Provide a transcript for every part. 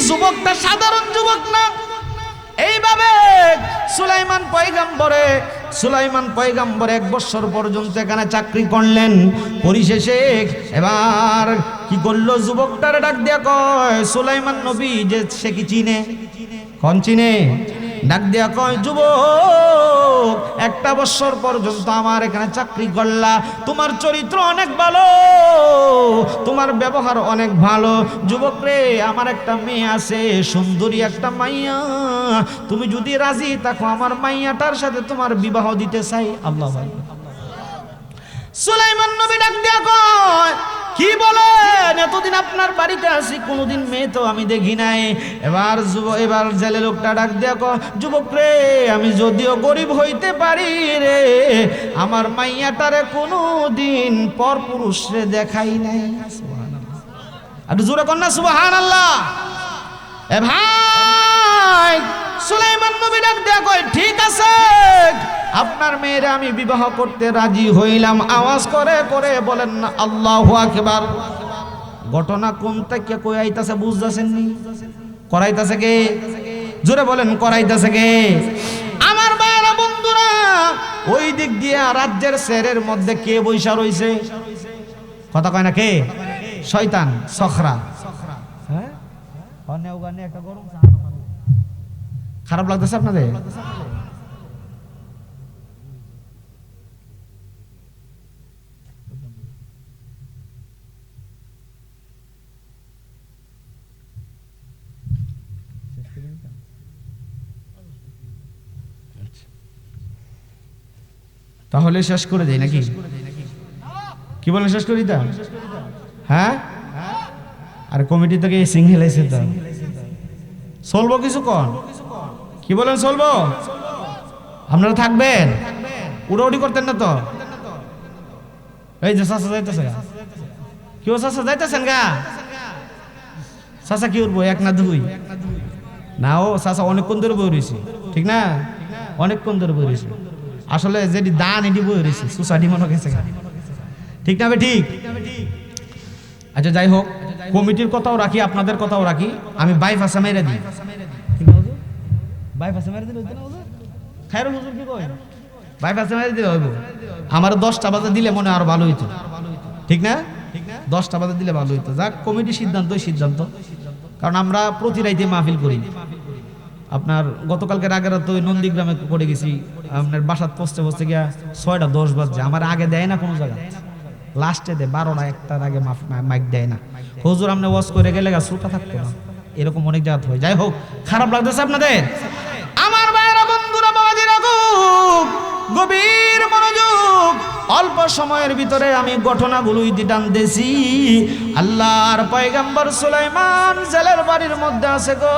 যুবকটা সাধারণ যুবক না। এইভাবে সুলাইমান পয়গম্বর 1 বছর পর্যন্ত এখানে চাকরি করলেন। পরিশেষে এবার কি করলো, যুবকটারে ডাক দিয়া কয়, সুলাইমান নবী যে সে কি চিনে? কোন চিনে? ডাক দিয়া কয়, যুবক 1 বছর পর্যন্ত আমার এখানে চাকরি করলা, তোমার চরিত্র অনেক ভালো, তোমার ব্যবহার অনেক ভালো। যুবক রে, আমার একটা মেয়ে আছে, সুন্দরী একটা মাইয়া, তুমি যদি রাজি থাকো আমার মাইয়াটার সাথে তোমার বিবাহ দিতে চাই। আল্লাহু আকবার। সুলাইমান নবী ডাক দিয়া কয়, কি বলেন? এতদিন আপনার বাড়িতে আছি, কোনোদিন মেয়ে তো আমি দেখি নাই। এবার জেলে লোকটা ডাক দিয়া কয়, যুবক রে, আমি যদিও গরিব হইতে পারি রে, আমার মাইয়াটারে কোনোদিন পর পুরুষরে দেখাই নাই। সুবহানাল্লাহ, আর জোরে কর না সুবহানাল্লাহ। এ ভাই, সুলাইমান নবী ডাক দিয়া কয়, ঠিক আছে, আপনার মেয়েরে আমি বিবাহ করতে রাজি হইলাম। আওয়াজ করে করে বলেন না আল্লাহু আকবার। ঘটনা কোন থেকে কই আইতাছে বুঝতাছেন নি? করাইতাছে কে? জোরে বলেন, করাইতাছে কে? আমার ভাইরা বন্ধুরা, ওই দিক দিয়া রাজ্যের শেরের মধ্যে কে বৈশা রইছে? কথা কয় না কে? শয়তান, সখরা। হ্যাঁ, একটা গরম খারাপ লাগতেছে আপনাদের? তাহলে শেষ করে দেই নাকি? কি বলেন, শেষ করে দিতাম? হ্যাঁ, আর কমিটি থেকে সিঙ্গেল এসে তো চলবো কিছু কন? কি বলেন, চলবো? আপনারা থাকবেন? উড়াউড়ি করতেন না তো? এই যে চাচা যাইতেছে, কেউ চাচা যাইতেছেন গা? চাচা কি উঠবো, 1 না 2? না, ও চাচা অনেকক্ষণ ধরে বই রয়েছে, ঠিক না? অনেকক্ষণ ধরে বই রয়েছে। আসলে যেটি দান এটি বই রয়েছে, সোসাইটি মনে গেছে, ঠিক না? ঠিক। আচ্ছা, যাই হোক, কমিটির কথাও রাখি, আপনাদের কথাও রাখি। আমি বাইপাসে মেরে দিই, বাইপাসে মেরে দিলে খায়রুল হুজুর কি কয়, বাইপাসে মেরে দিলে হইব। আমার 10টা বাজে দিলে মনে আরো ভালো হইতো, ঠিক না? 10টা বাজে দিলে ভালো হইতো। যাক, কমিটির সিদ্ধান্ত, কারণ আমরা প্রতি রাইতে মাহফিল করি। আপনার গতকালকের আগের রাতে ওই নন্দীগ্রামে করে গেছি, আপনার বাসাত পৌঁছতে গিয়া 6টা 10 বাজছে। আমার আগে দেয় না কোনো জায়গা, লাস্টে দেয় 12টা 1টার আগে মাইক দেয় না। হুজুর আপনি ওয়াজ করে গেলে শ্রোতা থাকতো না, এরকম অনেক জায়গা হয়। যাই হোক, খারাপ লাগতেছে আপনাদের? আমার ভাইরা বন্ধুরা, বাবাজিরা, গভীর মনোযোগ। অল্প সময়ের ভিতরে আমি ঘটনাগুলো টানতেছি। আল্লাহর পয়গম্বর সুলাইমান জেলের বাড়ির মধ্যে আছে গো।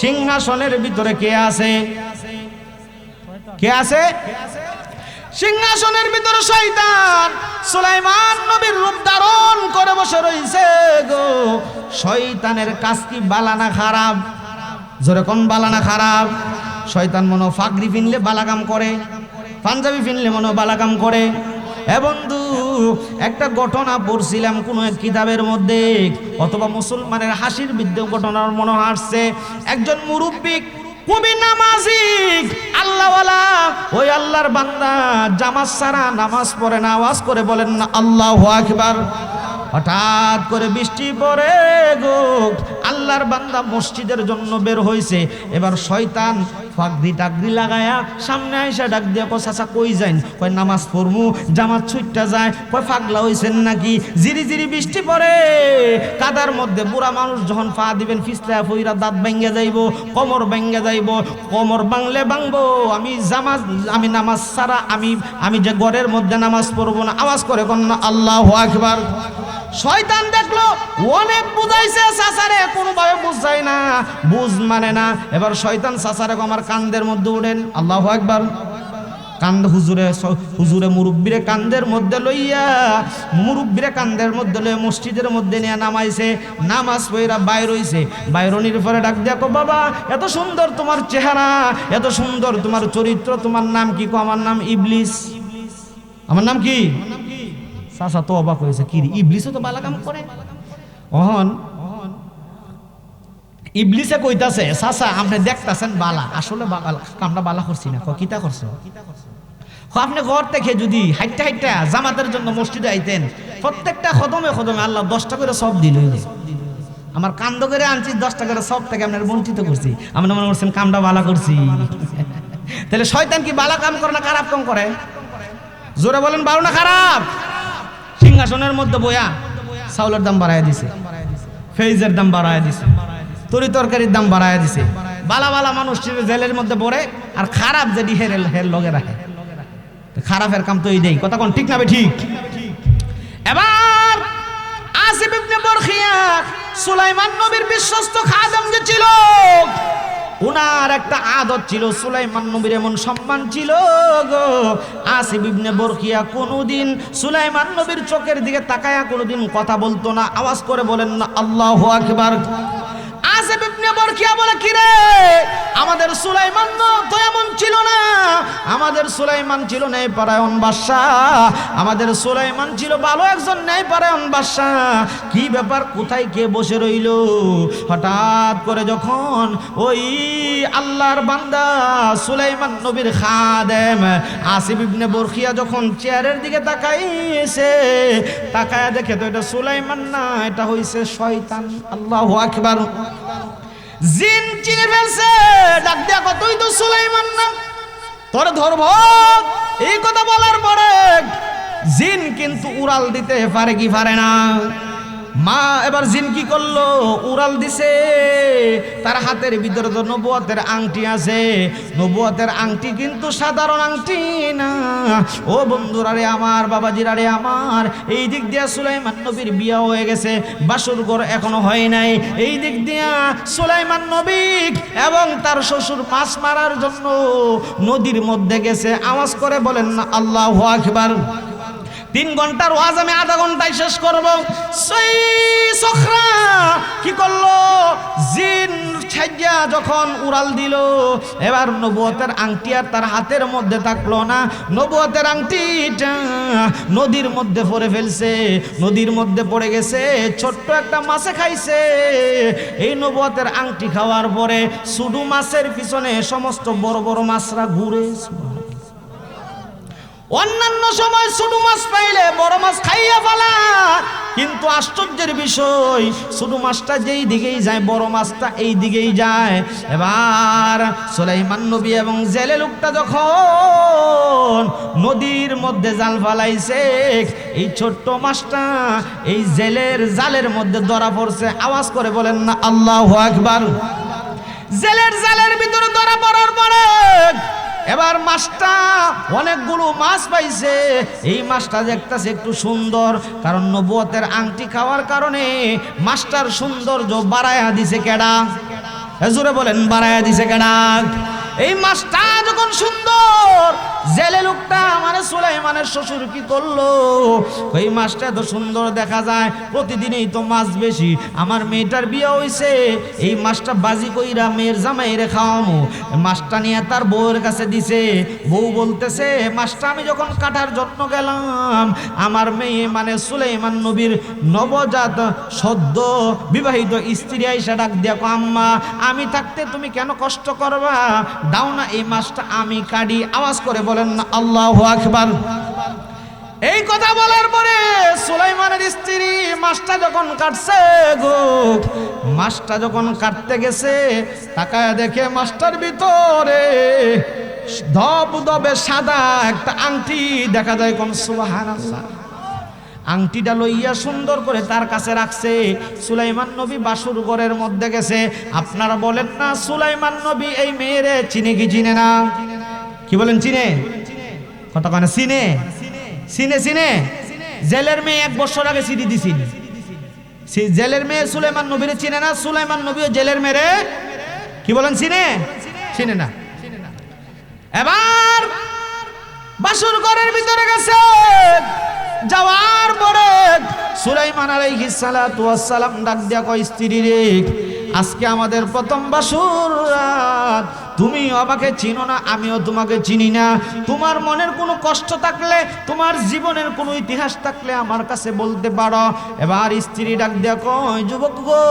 সিংহাসনের ভিতরে কে আছে? কে আছে? সিংহাসনের ভিতরে শয়তান সুলাইমান নবীর রূপ ধারণ করে বসে রইছে গো। শয়তানের কাজ কি বালা না খারাপ? জোরে কোন, বালা না খারাপ? শয়তান মনে ফাগরি ফিনলে বালাকাম করে, পাঞ্জাবি ফিনলে মনে বালাকাম করে। এ বন্ধু, একটা ঘটনা পড়ছিলাম কোন এক কিতাবের মধ্যে, অথবা মুসলমানের হাসির বিদ্যে ঘটনার মনে আসছে। একজন মুরব্বী, খুবই নামাজি, আল্লাহওয়ালা, ওই আল্লাহর বান্দা জামাত ছাড়া নামাজ পড়ে না। আওয়াজ করে বলেন না আল্লাহু আকবার। হঠাৎ করে বৃষ্টি পড়ে গো। আল্লাহর বান্দা মসজিদের জন্য বের হয়েছে। এবার শয়তান ফাগরি টাগরি লাগায়া সামনে আইসা ডাক দিয়া কয়, চাচা কই যাইন? কয় নামাজ পড়মু। জামাত ছুটটা যায়। কয় পাগলা হইছেন নাকি? জিরি জিরি বৃষ্টি পড়ে, কাদার মধ্যে বুড়া মানুষ যখন পা দিবেন ফিসলা ফইরা দাঁত ভাঙ্গা যাইব, কোমর ভাঙ্গা যাইব। কোমর ভাঙলে ভাঙবো, আমি নামাজ ছাড়া আমি যে ঘরের মধ্যে নামাজ পড়বো না। আওয়াজ করে কোন আল্লাহু আকবার। শয়তান দেখলো অনেক বুঝাইছে চাচারে, কোনোভাবে বুঝায় না, বুঝ মানে না। এবার শয়তান চাচারে আমার কান্দের মধ্যে উঠেন। আল্লাহু আকবার। কান্দ হুজুরে মুরব্বিরে কান্দের মধ্যে লইয়া, মুরব্বিরে কান্দের মধ্যে লইয়া মসজিদের মধ্যে নিয়ে নামাইছে। নামাজ পড়া বাইর হইছে। বাইরনির পরে ডাক দেখো, বাবা এত সুন্দর তোমার চেহারা, এত সুন্দর তোমার চরিত্র, তোমার নাম কি? আমার নাম ইবলিস। আমার নাম কি? চাচা তো অবাক হয়েছে, কি ইবলিসও তো বালা কাম করে। অহন ইবলিসে কইতাছে চাচা আপনি দেখতাছেন বালা, আসলে কামটা বালা করছি না। কিতা করছো? আপনি ঘর থেকে যদি হাইটটা হাইটটা জামাতের জন্য মসজিদে আইতেন, প্রত্যেকটা কদমে কদমে আল্লাহ 10টা করে সব দিল। আমার কান্দ করে আনছি 10টা করে সব থেকে আপনার বঞ্চিত করছি, আপনি মনে করছেন কামটা বালা করছি। তাহলে শয়তান কি বালা কাম করে না খারাপ কাম করে? জোরে বলেন, ভালো না খারাপ? সিংহাসনের মধ্যে বয়া চাউলের দাম বাড়ায় দিছে, ফেজের দাম বাড়ায় দিছে, তরি তরকারির দাম বাড়ায় দিছে। বালা বালা মানুষ জেলের মধ্যে পড়ে, আর খারাপ যেটি হের লগে রাখে। খারাপের কাম তো এই দেই, কথা কোন ঠিক না? ঠিক। এবার আসিফ ইবনে বরখিয়া সুলাইমান নবীর বিশ্বস্ত খাদেম যে ছিল, উনার একটা আদত ছিল, সুলাইমান নবীর এমন সম্মান ছিল গো। আসিফ ইবনে বরখিয়া কোনোদিন সুলাইমান নবীর চোখের দিকে তাকায়া কোনোদিন কথা বলতো না। আওয়াজ করে বলেন না আল্লাহু আকবার। আসিফ ইবনে বরখিয়া বলে, কিরে আমাদের সুলাইমান তো এমন ছিল না, আমাদের সুলাইমান ছিল ন্যায়পরায়ণ বাদশাহ, আমাদের সুলাইমান ছিল ভালো একজন ন্যায়পরায়ণ বাদশাহ। কি ব্যাপার, কোথায় কে বসে রইল? হঠাৎ করে যখন ওই আল্লাহর বান্দা সুলাইমান নবীর খাদেম আসিফ ইবনে বরখিয়া যখন চেয়ারের দিকে তাকাইছে, তাকায়া দেখে তো এটা সুলাইমান না, এটা হইছে শয়তান। আল্লাহু আকবার। জিন চিনে ফেলছে, ডাক দিয়া কত, তুই তো সুলাইমান না, তোর ধরব। এই কথা বলার পরে জিন কিন্তু উড়াল দিতে পারে কি পারে না? মা এবার জিন কি করলো? উড়াল দিছে। তার হাতের ভিতরে তো নবুয়তের আংটি আছে। নবুয়তের আংটি কিন্তু সাধারণ আংটি না। ও বন্ধুরা রে আমার, বাবাজিরা রে আমার, এই দিক দিয়া সুলাইমান নবীর বিয়া হয়ে গেছে, বাসর ঘর এখনো হয় নাই। এই দিক দিয়া সুলাইমান নবী এবং তার শ্বশুর মাছ মারার জন্য নদীর মধ্যে গেছে। আওয়াজ করে বলেন না আল্লাহু আকবার। 3 ঘন্টার ওয়াজ আমি আধা ঘন্টায় শেষ করব। সেই সখরা কি করলো? জিন ছাইয়া যখন উড়াল দিল, এবার নবুয়তের আংটি আর তার হাতের মধ্যে থাকলো না। নবুয়তের আংটিটা নদীর মধ্যে পড়ে ফেলছে, নদীর মধ্যে পড়ে গেছে। ছোট্ট একটা মাছে খাইছে। এই নবুয়তের আংটি খাওয়ার পরে শুধু মাছের পিছনে সমস্ত বড় বড় মাছরা ঘুরে। অন্যান্য সময় ছোট মাছ পাইলে বড় মাছ খাইয়া ফেলা, কিন্তু আশ্চর্যের বিষয় ছোট মাছটা যেই দিকেই যায় বড় মাছটা এই দিকেই যায়। এবার সুলাইমান নবী এবং জেলে লোকটা যখন নদীর মধ্যে জাল ফালাইছে, এই ছোট্ট মাছটা এই জেলের জালের মধ্যে ধরা পড়ছে। আওয়াজ করে বলেন না আল্লাহু আকবার। জেলের জালের ভিতরে ধরা পড়ার পরে এবার মাছটা অনেকগুলো মাছ পাইছে। এই মাছটা দেখতেছে একটু সুন্দর, কারণ নবুয়তের আংটি খাওয়ার কারণে মাছটার সৌন্দর্য বাড়ায়া দিছে কেডা? জোরে বলেন, বাড়ায়া দিছে কেডা? এই মাছটা যখন সুন্দর, জেলে লোকটা মানে সুলাইমানের শ্বশুর কি করলো? ওই মাছটা এত সুন্দর দেখা যায়, প্রতিদিনই তো মাছ বেশি, আমার মেয়েটার বিয়ে হইছে, এই মাছটা বাজি কইরা মেয়ের জামাইরে খাওয়ামো। মাছটা নিয়ে তার বউয়ের কাছে দিছে। বউ বলতেছে, মাছটা আমি যখন কাটার জন্য গেলাম, আমার মেয়ে মানে সুলাইমান নবীর নবজাত সদ্য বিবাহিত স্ত্রী আইসা ডাক দিয়া কো, আম্মা আমি থাকতে তুমি কেন কষ্ট করবা, দাও না এই মাছটা আমি কাটি। আওয়াজ করে বলেন না আল্লাহু আকবার। এই কথা বলার পরে সুলাইমানের স্ত্রী মাছটা যখন কাটছে গো, মাছটা যখন কাটতে গেছে, তাকায় দেখে মাছটার ভিতরে ধবধবে সাদা একটা আংটি দেখা যায়। কোন সুবহানাল্লাহ। আংটিটা লইয়া সুন্দর করে তার কাছে রাখছে। সুলাইমান নবী বাসুর ঘরের মধ্যে গেছে। আপনারা বলেন না সুলাইমান নবী এই মেয়েরে চিনে কি চিনে না? কি বলেন, চিনে? কথা কেন চিনে? চিনে চিনে। জেলের মেয়ে 1 বছর আগে চিঠি দিছিল। সেই জেলের মেয়ে সুলাইমান নবীরে চিনে না, সুলাইমান নবীও জেলের মেয়ে কি বলেন চিনে? চিনে না। এবার বাসুর ঘরের ভিতরে গেছে। যাওয়ার পরে সুলাইমান আলাইহিস সালাতু ওয়াস সালাম ডাক দিয়া কয়, স্ত্রী রে, আজকে আমাদের প্রথম বাসুর রাত, তুমি আমাকে চিনো না, আমিও তোমাকে চিনি না। তোমার মনের কোনো কষ্ট থাকলে, তোমার জীবনের কোনো ইতিহাস থাকলে আমার কাছে বলতে পারো। এবার স্ত্রী ডাক দিয়া কয়, যুবক গো,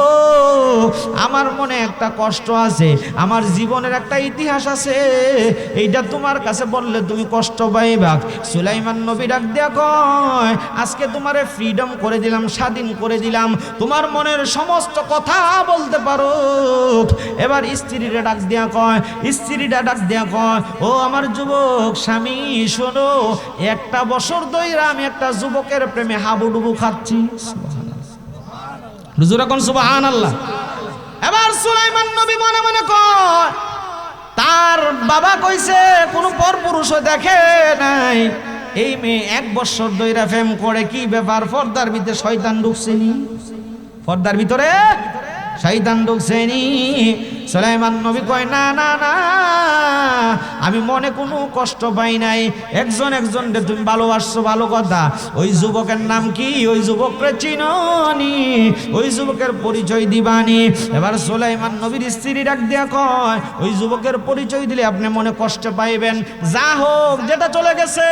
আমার মনে একটা কষ্ট আছে, আমার জীবনের একটা ইতিহাস আছে, এইটা তোমার কাছে বললে তুমি কষ্ট পাইবা। সুলাইমান নবী ডাক দিয়া কয়, আজকে তোমারে ফ্রিডম করে দিলাম, স্বাধীন করে দিলাম, তোমার মনের সমস্ত কথা বলতে পারো। এবার স্ত্রীরা ডাক দিয়া কয়, ও আমার যুবক স্বামী, শোনো, একটা বছর ধরে আমি একটা যুবকের প্রেমে হাবুডুবু খাচ্ছি। হুজুর এখন সুবহানাল্লাহ। এবার সুলাইমান নবী মনে মনে কয়, তার বাবা কইছে কোনো পরপুরুষও দেখে নাই, এই মেয়ে 1 বছর ধরে প্রেম করে, কি ব্যাপার? পর্দার ভিতরে শয়তান ঢুকছেনি, পর্দার ভিতরে শয়তান ঢুকছেনি। সুলাইমান নবী কয়, না না না, আমি মনে কোনো কষ্ট পাই নাই, একজনকে তুমি ভালোবাসছো, ভালো কথা। ওই যুবকের নাম কি? ওই যুবককে চিনোনি? ওই যুবকের পরিচয় দিবানি? এবার সুলাইমান নবীর স্ত্রী ডাক দিয়া কয়, ওই যুবকের পরিচয় দিলে আপনি মনে কষ্ট পাইবেন, যা হোক, যেটা চলে গেছে।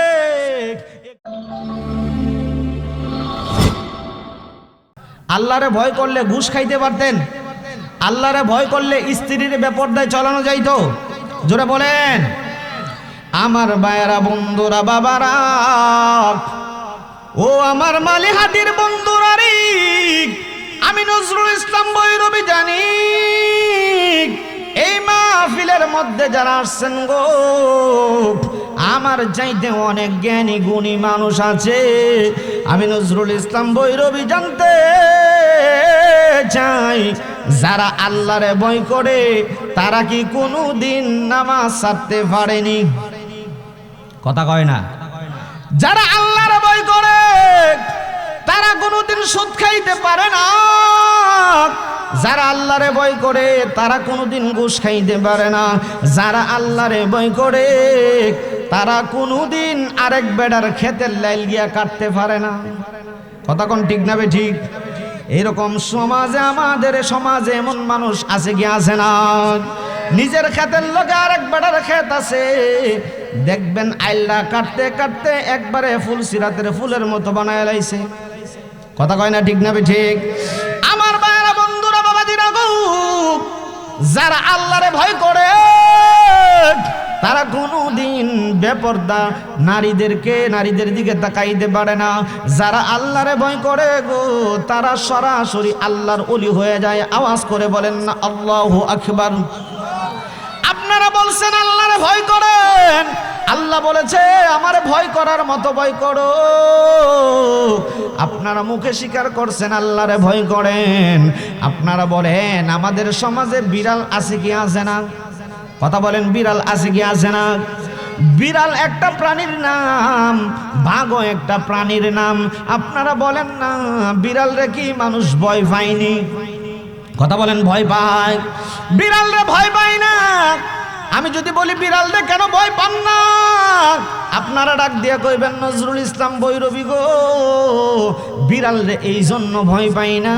আল্লাহরে ভয় করলে ঘুষ খাইতে পারতেন, আল্লাহরে ভয় করলে স্ত্রীর বেপরদায় চালানো যাইতো। জোরে বলেন। আমার ভাইয়েরা, বন্ধুরা, বাবারা, ও আমার মালিহাটির বন্ধুরা রে, আমি নজরুল ইসলাম ভৈরবী জানি, এই মাহফিলের মধ্যে যারা আসছেন গো, আমার চাইতে অনেক জ্ঞানী গুণী মানুষ আছে। আমি নজরুল ইসলাম ভৈরবী জানতে চাই, যারা আল্লাহরে ভয় করে তারা কি কোনোদিন নামাজ ছাড়তে পারেনি? কথা কয় না। যারা আল্লাহরে ভয় করে তারা কোনোদিন সুদ খাইতে পারে না। যারা আল্লাহরে ভয় করে তারা কোনোদিন ঘুষ খাইতে পারে না। যারা আল্লাহরে ভয় করে তারা কোনোদিন আরেক বেড়ার ক্ষেতের লাইল গিয়া কাটতে পারে না। কথা কোন ঠিক না বে ঠিক? এরকম সমাজে, আমাদের সমাজে এমন মানুষ আছে কি আছে না? নিজের ক্ষেতের লগে আরেক বেড়ার ক্ষেত আছে, দেখবেন আইল্লা কাটতে কাটতে একবারে ফুল সিরাতের ফুলের মতো বানায় লাইছে। কথা কয় না ঠিক না বে ঠিক? আমার ভাইরা, বন্ধুরা, বাবাজিরা গো, যারা আল্লাহরে ভয় করে তারা কোনোদিন বেপরদা নারীদের দিকে তাকাইতে পারে না। যারা আল্লাহরে ভয় করে গো, তারা সরাসরি আল্লাহর ওলি হয়ে যায়। আওয়াজ করে বলেন না আল্লাহু আকবার। আপনারা বলছেন আল্লাহরে ভয় করেন, আল্লাহ বলেছে আমারে ভয় করার মতো ভয় করো। আপনারা মুখে স্বীকার করছেন আল্লাহরে ভয় করেন। আপনারা বলেন আমাদের সমাজে বিড়াল আছে কি আছে না? কথা বলেন, বিড়াল আছে কি আছে না? বিড়াল একটা প্রাণীর নাম, বাঘও একটা প্রাণীর নাম। আপনারা বলেন না বিড়াল রে কি মানুষ ভয় পায়নি? কথা বলেন, ভয় পায়? বিড়াল রে ভয় পায় না। আমি যদি বলি বিড়াল রে কেন ভয় পান না, আপনারা ডাক দিয়া কইবেন নজরুল ইসলাম ভৈরবী গো, বিড়াল রে এই জন্য ভয় পাই না,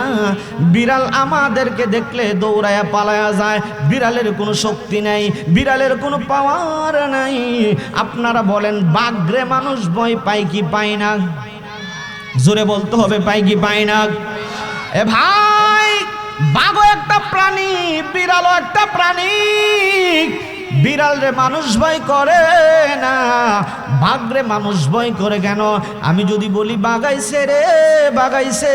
বিড়াল আমাদেরকে দেখলে দৌড়ায়া পালায়া যায়। বিড়ালের কোনো শক্তি নাই, বিড়ালের কোনো পাওয়ার নাই। আপনারা বলেন বাঘরে মানুষ ভয় পায় কি পায় না? জোরে বলতে হবে, পায় কি পায় না? এ ভাই, বাঘও একটা প্রাণী, বিড়ালও একটা প্রাণী। বিড়াল রে মানুষ ভয় করে না, বাঘ রে মানুষ ভয় করে কেন? আমি যদি বলি বাগাইছে রে বাগাইছে,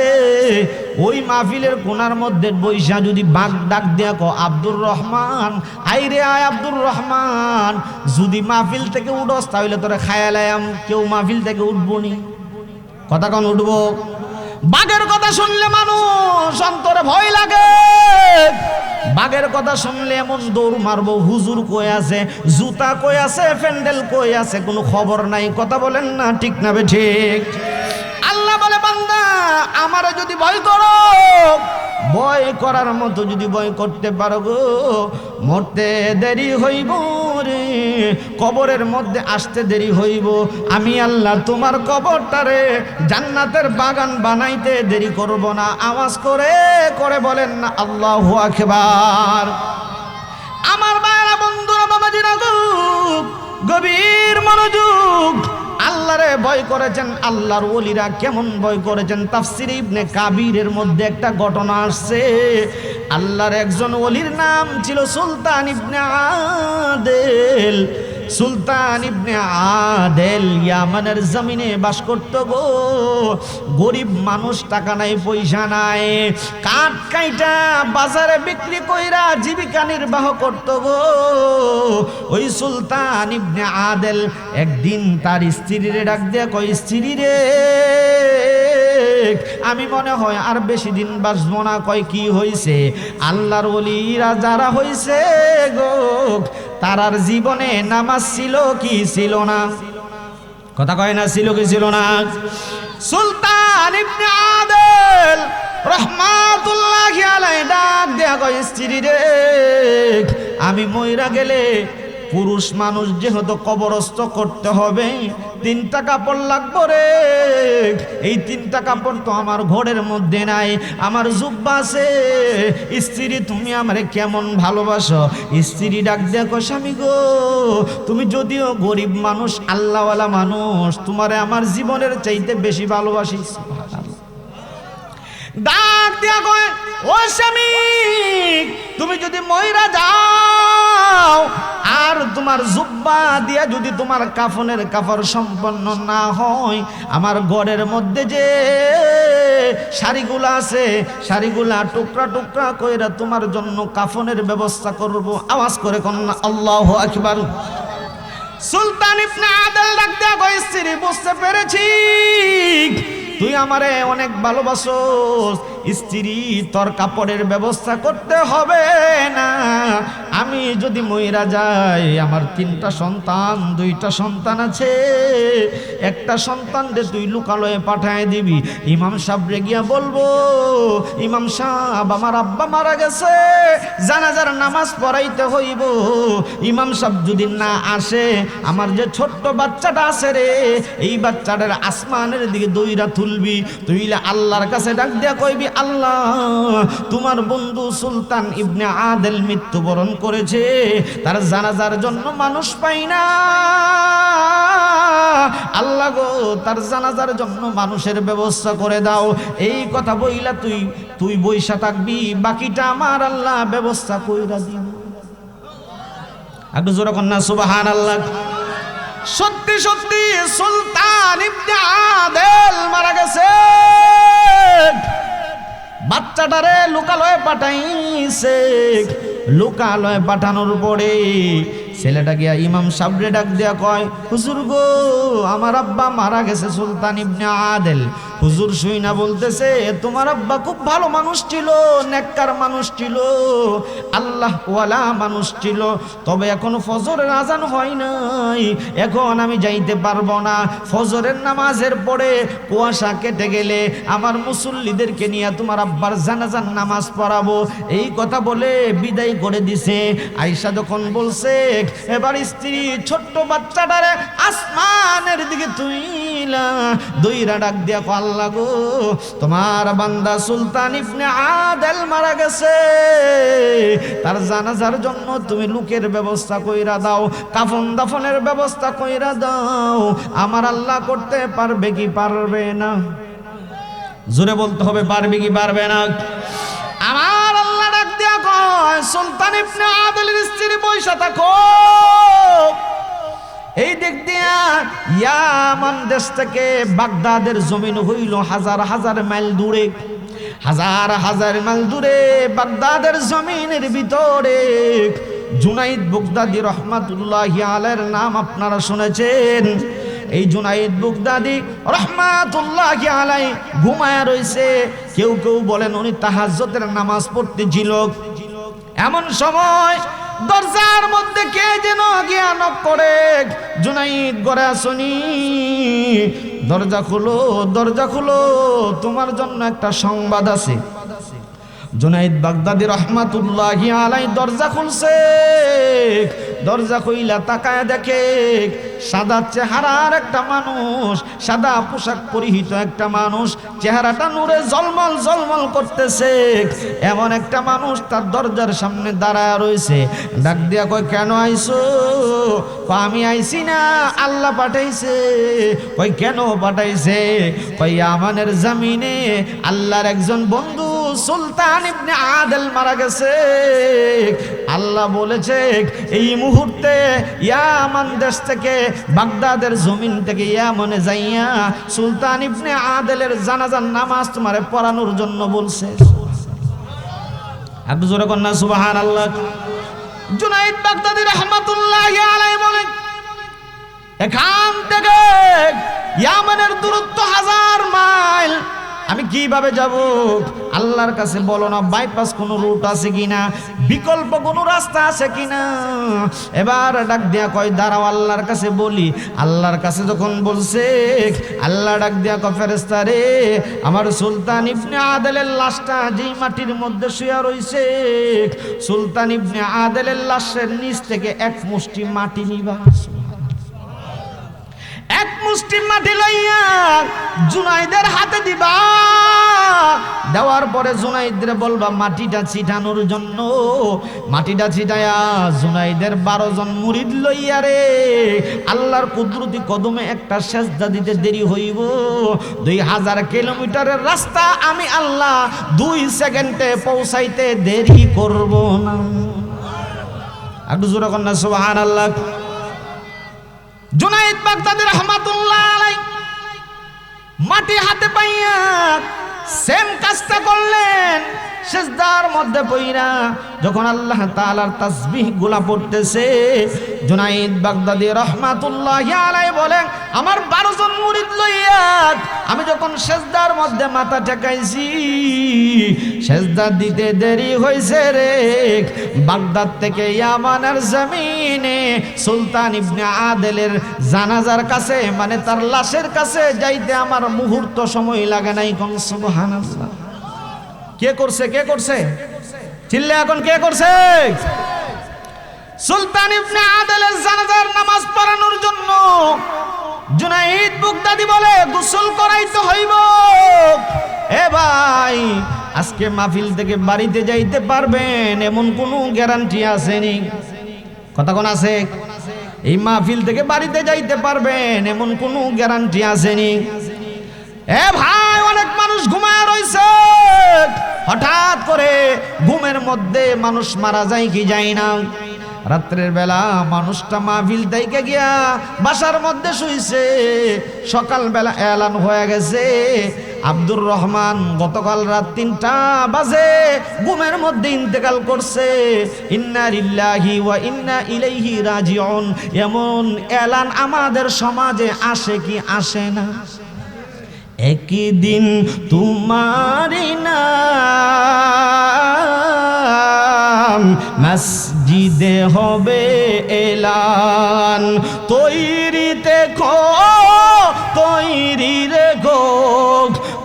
ওই মাহফিলের কোনার মধ্যে বৈশা যদি বাঘ ডাক দিয়া কো আব্দুর রহমান, আই রে আয় আব্দুর রহমান, যদি মাহফিল থেকে উঠস তাহলে তোরা খায়ালাম, কেউ মাহফিল থেকে উঠবো নি? কথা কন উঠবো? বাঘের কথা শুনলে মানুষ অন্তরে ভয় লাগে। বাঘের কথা শুনলে এমন দৌড় মারবো, হুজুর কই আছে, জুতা কই আছে, প্যান্ডেল কই আছে, কোনো খবর নাই। কথা বলেন না ঠিক না বে ঠিক? আল্লাহ বলে বান্দা আমারে যদি ভয় করো, ভয় করার মতো যদি ভয় করতে পারো গো, মরতে দেরি হইব রে, কবরের মধ্যে আসতে দেরি হইব। আমি আল্লাহ তোমার কবরটারে জান্নাতের বাগান বানাইতে দেরি করব না। আওয়াজ করে করে বলেন না আল্লাহু আকবার। আমার ভাইরা, বন্ধুরা, গভীর মনোযোগ। আল্লাহরে ভয় করেছেন, আল্লাহর ওলিরা কেমন ভয় করেছেন। তাফসীর ইবনে কাবিরের মধ্যে একটা ঘটনা আসছে। আল্লাহর একজন ওলির নাম ছিল সুলতান ইবনে আদেল। সুলতান ইবনে আদেল ইয়ামানের জমিনে বাস করত গো। গরিব মানুষ, টাকা নাই পয়সা নাই, কাঠ কাইটা বাজারে বিক্রি কইরা জীবিকা নির্বাহ করত গো। ওই সুলতান ইবনে আদেল একদিন তার স্ত্রীরে ডাক দিয়ে কই, স্ত্রী রে আমি মনে হয় আর বেশি দিন বাঁচবো না। কয় কি হইছে? আল্লাহর ওলিরা যারা হইছে গো তারার জীবনে নামাজ ছিল কি ছিল না? কথা কয় না, ছিল কি ছিল না? সুলতান ইবনে আদেল রহমাতুল্লাহি আলাইহি ডাক দেয়া কয়, স্ত্রী রে আমি মইরা গেলে পুরুষ মানুষ যেহেতু কবরস্থ করতে হবে, 3টা কাপড় লাগবে রে। এই 3টা কাপড় তো আমার ঘরের মধ্যে নাই, আমার জুব্বা আছে। স্ত্রী তুমি আমারে কেমন ভালোবাসো? স্ত্রী ডাক দেখো, স্বামী গো তুমি যদিও গরিব মানুষ, আল্লাহওয়ালা মানুষ, তোমারে আমার জীবনের চাইতে বেশি ভালোবাসি। ডাক দিয়া কয়, ও স্বামী তুমি যদি মইরা যাও আর তোমার জুব্বা দিয়া যদি তোমার কাফনের কাপড় সম্পন্ন না হয়, আমার ঘরের মধ্যে যে শাড়িগুলা আছে শাড়িগুলা টুকরা টুকরা কইরা তোমার জন্য কাফনের ব্যবস্থা করব। আওয়াজ করে কোন আল্লাহু আকবার। সুলতান ইবনে আদেল ডাক দেয়া কয়, স্ত্রী বুঝতে পেরেছি তুই আমারে অনেক ভালোবাসোস। স্ত্রী তোর কাপড়ের ব্যবস্থা করতে হবে না। আমি যদি মইরা যাই, আমার 3টা সন্তান, 2টা সন্তান আছে, একটা সন্তান রে তুই লোকালয়ে পাঠায় দিবি। ইমাম সাহেবরে গিয়া বলবো, ইমাম সাহেব আমার আব্বা মারা গেছে, জানাজার নামাজ পড়াইতে হইব। ইমাম সাহেব যদি না আসে, আমার যে ছোট্ট বাচ্চাটা আছে রে, এই বাচ্চাটার আসমানের দিকে দইরা তুলবি, তুইলে আল্লাহর কাছে ডাক দিয়া কইবি, আল্লাহ তোমার বন্ধু সুলতান ইবনে আদেল মৃত্যুবরণ করেছে, তার জানাজার জন্য মানুষ পাই না। আল্লাহ গো তার জানাজার জন্য মানুষের ব্যবস্থা করে দাও। এই কথা বইলা তুই বইসা থাকবি, বাকিটা আমার আল্লাহ ব্যবস্থা কইরা দিব। একটু জোরে কন্যা সুবহানাল্লাহ। সত্যি সত্যি সুলতান ইবনে আদেল মারা গেছে। বাচ্চাটারে লোকালয়ে পাঠাইছে। লোকালয়ে পাঠানোর পরে ছেলেটা গিয়া ইমাম সাহেবরে ডাক দেয়া কয়, হুজুর গো আমার আব্বা মারা গেছে সুলতান ইবনে আদেল। হুজুর শুইনা বলতেছে, তোমার আব্বা খুব ভালো মানুষ ছিল, নেককার মানুষ ছিল, আল্লাহ ওয়ালা মানুষ ছিল, তবে এখনো ফজরের আজান হয় নাই, এখন আমি যাইতে পারবো না। ফজরের নামাজের পরে কুয়াশা কেটে গেলে আমার মুসল্লিদেরকে নিয়ে তোমার আব্বার জানাজার নামাজ পড়াবো। এই কথা বলে বিদায় করে দিছে। আয়েশা যখন বলছে, এবার স্ত্রী ছোট্ট বাচ্চাটারে আসমানের দিকে তুইলা দইরা ডাক দিয়া, আল্লাহ গো তোমার বান্দা সুলতান ইবনে আদেল মারা গেছে, তার জানাজার জন্য তুমি লোকের ব্যবস্থা কইরা দাও, কাফন দাফনের ব্যবস্থা কইরা দাও। আমার আল্লাহ করতে পারবে কি পারবে না? জোরে বলতে হবে, পারবে কি পারবে না? আমার আল্লাহ ডাক দিয়া কয়, সুলতান ইবনে আদেলের স্ত্রী বইসা থাকো। এই দিক দিয়া ইয়ামান দেশ থেকে বাগদাদের জমিন হইল হাজার হাজার মাইল দূরে। হাজার হাজার মাইল দূরে বাগদাদের জমিনের ভিতরে জুনাইদ বাগদাদি রহমাতুল্লাহি আলাইহির নাম আপনারা শুনেছেন। এই জুনাইদ বাগদাদি রহমাতুল্লাহি আলাইহি ঘুমায়া রইছে। কেউ কেউ বলেন উনি তাহাজ্জুদের নামাজ পড়তেছিল। এমন সময় দরজার মধ্যে কে যেন গিয়া নক করে, জুনাইদ ঘরে আসনি, দরজা খুলো, দরজা খুলো, তোমার জন্য একটা সংবাদ আছে। জুনাইদ বাগদাদি রহমাতুল্লাহি আলাইহি দরজা খুলছে। দরজা খুইলা তাকায় দেখে সাদা চেহারার একটা মানুষ, সাদা পোশাক পরিহিত একটা মানুষ, চেহারাটা নূরে ঝলমল ঝলমল করতেছে, এমন একটা মানুষ তার দরজার সামনে দাঁড়ায় রয়েছে। ডাক দিয়া কয়, কেন আইছো? আমি আইছি না, আল্লাহ পাঠাইছে। কই কেন পাঠাইছে? কই ইয়ামানের জমিনে আল্লাহর একজন বন্ধু সুলতান ইবনে আদেল মারা গেছে। আল্লাহ বলেছে এই মুহূর্তে ইয়ামান দেশ থেকে, বাগদাদের জমিন থেকে ইয়ামানে যাইয়া সুলতান ইবনে আদেলের জানাজার নামাজ তোমারে পড়ানোর জন্য বলছে। একটু জোরে কন্যা সুবহানাল্লাহ। জুনাইদ বাগদাদি রাহমাতুল্লাহি আলাইহি বলেন, এখান থেকে ইয়ামানের দূরত্ব 1000 মাইল। আমি কিভাবে যাব? আল্লাহর কাছে বলো না, বাইপাস কোনো রুট আছে কিনা, বিকল্প কোনো রাস্তা আছে কিনা। এবার ডাক দিয়া কয়, দাঁড়াও আল্লাহর কাছে বলি। আল্লাহর কাছে যখন বলছে, আল্লাহ ডাক দিয়া কয়, ফেরেশতা রে, আমার সুলতান ইবনে আদেলের লাশটা যেই মাটির মধ্যে শুয়ে রইছে, সুলতান ইবনে আদেলের লাশের নিচ থেকে এক মুষ্টি মাটি নিবা। এক মুষ্টি মাটি লইয়া জুনাইদের হাতে দিবা। দেওয়ার পরে জুনাইদরে বলবা মাটিটা ছিটানোর জন্য। মাটিটা ছিটায়া জুনাইদের 12 জন মুরিদ লইয়া রে আল্লাহর কুদরতি কদমে একটা সেজদা দিতে দেরি হইব। 2000 কিলোমিটারের রাস্তা আমি আল্লাহ 2 সেকেন্ডে পৌঁছাইতে দেরি করব না। একটু জোরে কন্যা সুবহানাল্লাহ। জুনাইদ বাগদাদি রাহমাতুল্লাহ আলাইহি মাটি হাতে পাইয়া সেম কাজটা করলেন। সিজদার মধ্যে পইরা যখন আল্লাহ তাআলার তাসবিহ গুলা পড়তেছে, জুনাইদ বাগদাদি রাহমাতুল্লাহি আলাইহি বলেন, আমার 12 জন মুরিদ লইয়া আমি যখন সিজদার মধ্যে মাথা ঠেকাইছি, সিজদা দিতে দেরি হইছে রে। বাগদাদ থেকে ইয়ামানের জমিনে সুলতান ইবনে আদেলের জানাজার কাছে, মানে তার লাশের কাছে যাইতে আমার মুহূর্ত সময় লাগে নাই। কোন সুবহানাল্লাহ। কে করছে? কে করছে? চিল্লে এখন কে করছে? সুলতান ইবনে আদেলের জানাজার নামাজ পড়ানোর জন্য জুনাইদ বাগদাদি বলে, গোসল করাইতে হইব। এ ভাই, আজকে মাহফিল থেকে বাড়িতে যাইতে পারবেন এমন কোনো গ্যারান্টি আসেনি? কথা কোন আছে? এই মাহফিল থেকে বাড়িতে যাইতে পারবেন এমন কোনো গ্যারান্টি আসেনি? এ ভাই, অনেক মানুষ ঘুমায় রইছে। হঠাৎ করে ঘুমের মধ্যে মানুষ মারা যায় কি যায় না? রাত্রের বেলা মানুষটা মাহফিল থেকে গিয়া বাসার মধ্যে শুইছে। সকাল বেলা এলান হয়ে গেছে, আব্দুর রহমান গতকাল রাত 3টা বাজে ঘুমের মধ্যে ইন্তেকাল করছে। ইন্না লিল্লাহি ওয়া ইন্না ইলাইহি রাজিউন। এমন এলান আমাদের সমাজে আসে কি আসে না? একদিন তোমারি নাম মসজিদে হবে এলান। তৈরি দেখো, তৈরি রেখো,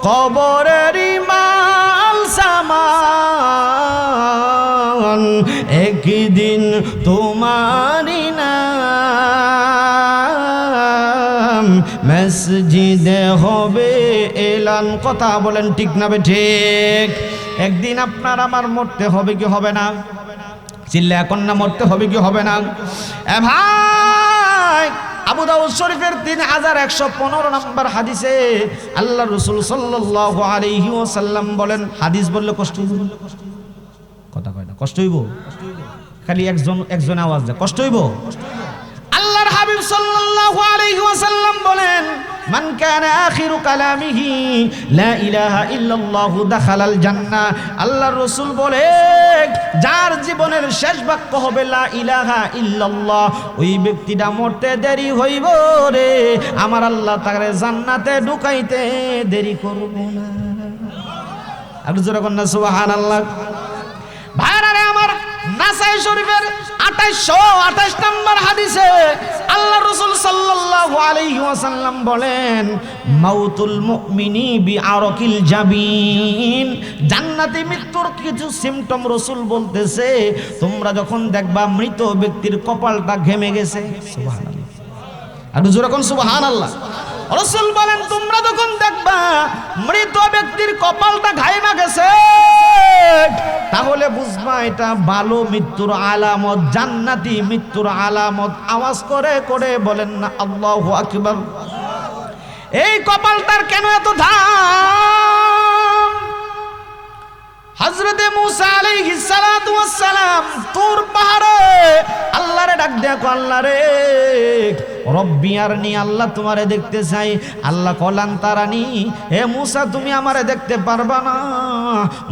কবরের মাল সামান। একদিন তোমারি নাম মসজিদে হবে এলান। কথা বলেন ঠিক না ঠিক? একদিন আপনার আমার মরতে হবে কি হবে না? চিল্লা এখন না, মরতে হবে কি হবে না? এ ভাই, আবু দাউদ শরীফের 3115 নম্বর হাদিসে আল্লাহ রাসূল সাল্লাল্লাহু আলাইহি ওয়াসাল্লাম বলেন, হাদিস বললে কষ্ট হইব? কথা কয় না, কষ্ট হইব? খালি একজন আওয়াজ দেয়, কষ্ট হইব? আল্লাহর হাবিব সাল্লাল্লাহু আলাইহি ওয়াসাল্লাম বলেন, মান কানা আখিরু কালামিহি লা ইলাহা ইল্লাল্লাহু দাখালাল জান্নাহ। আল্লাহর রাসূল বলে, যার জীবনের শেষ বাক্য হবে লা ইলাহা ইল্লাল্লাহ, ওই ব্যক্তিটা মরতে দেরি হইব রে, আমার আল্লাহ তাকে জান্নাতে ঢুকাইতে দেরি করব না। আর জোরে কন্না সুবহানাল্লাহ। ভাইরা রে আমার, নাসাই শরীফের 2828 নম্বর হাদিসে আল্লাহ রাসূল সাল্লাল্লাহু আলাইহি ওয়াসাল্লাম বলেন, মাউতুল মুমিনি বিআরাকিল জাবিন। জান্নাতি মৃত্যুর কিছু সিম্পটম রাসূল বলতেছে, তোমরা যখন দেখবা মৃত ব্যক্তির কপালটা ঘেমে গেছে, সুবহানাল্লাহ, আর জোরে কোন সুবহানাল্লাহ। রাসূল বলেন তোমরা যখন দেখবা মৃত ব্যক্তির কপালটা ঘাইমা গেছে, তাহলে বুঝবা এটা ভালো মৃত্যুর আলামত, জান্নাতি মৃত্যুর আলামত। আওয়াজ করে করে বলেন না আল্লাহু আকবার। এই কপালটার কেন এত দাম? হযরতে মূসা আলাইহিস সালাতু ওয়াস সালাম তুর পাহাড়ে আল্লাহরে ডাক দেখো, আল্লাহ রে রব্বি আরনি, আল্লাহ তোমারে দেখতে চাই। আল্লাহ কলান তারানি, হে মূসা তুমি আমারে দেখতে পারবা না।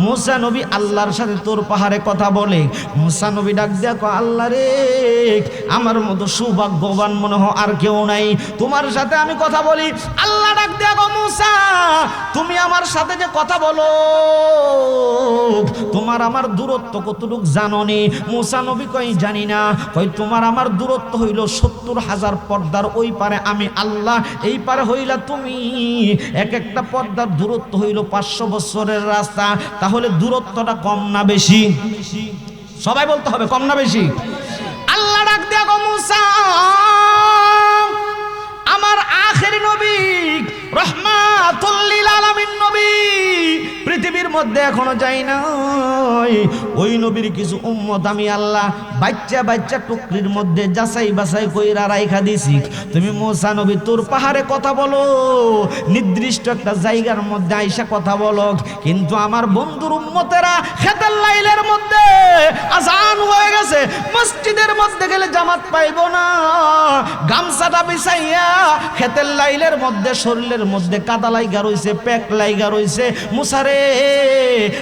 মূসা নবী আল্লাহর সাথে তোর পাহাড়ে কথা বলে। মূসা নবী ডাক দেখো, আল্লাহ রে আমার মতো সৌভাগ্যবান মনে হয় আর কেউ নাই, তোমার সাথে আমি কথা বলি। আল্লাহ ডাক দেখো, মূসা তুমি আমার সাথে যে কথা বলো, তোমার আমার দূরত্ব কতটুক জানো নি? মূসা নবী কই জানি না। কই তোমার আমার দূরত্ব হইল ৭০,০০০ পর্দার ওই পারে আমি আল্লাহ, এই পারে হইলা তুমি। এক একটা পর্দার দূরত্ব হইল ৫০০ বছরের রাস্তা। তাহলে দূরত্বটা কম না বেশি? সবাই বলতে হবে কম না বেশি? আল্লাহ ডাক দেখো, মূসা আমার আখেরি নবী রহমাতুল লিল আলামিন নবী পৃথিবীর মধ্যে এখনো যাই নাই। ওই নবীর কিছু উম্মত আমি আল্লাহ বাচ্চা বাচ্চা টুকরির মধ্যে যাচাই বাছাই কইরা রাইখা দিছি। তুমি মূসা নবী তোর পাহাড়ে কথা বলো, নির্দিষ্ট একটা জায়গার মধ্যে আইসা কথা বলো। কিন্তু আমার বন্ধুর উম্মতেরা খেতের লাইলের মধ্যে আজান হয়ে গেছে, মসজিদের মধ্যে গেলে জামাত পাইব না। গামছাটা বিছাইয়া খেতের লাইলের মধ্যে শরীরের মধ্যে কাদা লাইগা রইছে, পেক লাইগা রইছে। মূসা রে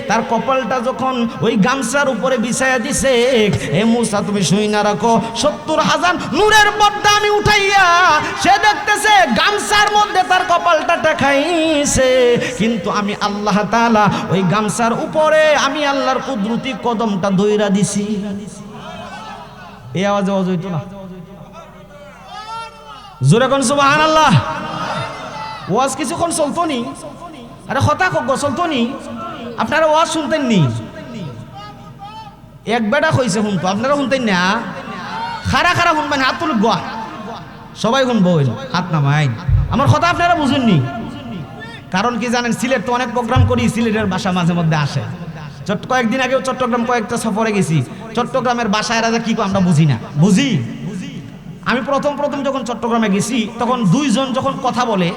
তার কপালটা যখন ওই গামছার উপরে বিছাইয়া দিছে, এ মূসা তুমি শুই না রাখো, ৭০,০০০ নূরের পর্দা আমি উঠাইয়া সে দেখতেছে গামছার মধ্যে তার কপালটা টেকাইছে। কিন্তু আমি আল্লাহ তাআলা ওই গামছার উপরে আমি আল্লাহর কুদরতি কদমটা ধইরা দিছি। এই আওয়াজে আওয়াজ হইতো না? জোরে কোন সুবহানাল্লাহ। ওয়াজ কিছুক্ষণ চলতো নি? আরে কথা কগ চলতো নি? আপনারা ওয়াজ শুনতেন নি? এক বেটা কইছে শুনতো, আপনারা শুনতেন না? খারা খারা শুনবেন, হাত তুল গোয়া সবাই শুনবো, হাত নামাই। আমার কথা আপনারা বুঝেননি? কারণ কি জানেন, সিলেট তো অনেক প্রোগ্রাম করি, সিলেটের ভাষা মাঝে মধ্যে আসে। কয়েকদিন আগেও চট্টগ্রাম কয়েকটা সফরে গেছি, চট্টগ্রামের ভাষায় রাজা কি আমরা বুঝি না, বুঝি। আমি প্রথম যখন চট্টগ্রামে গেছি তখন দুইজন যখন কথা বলে,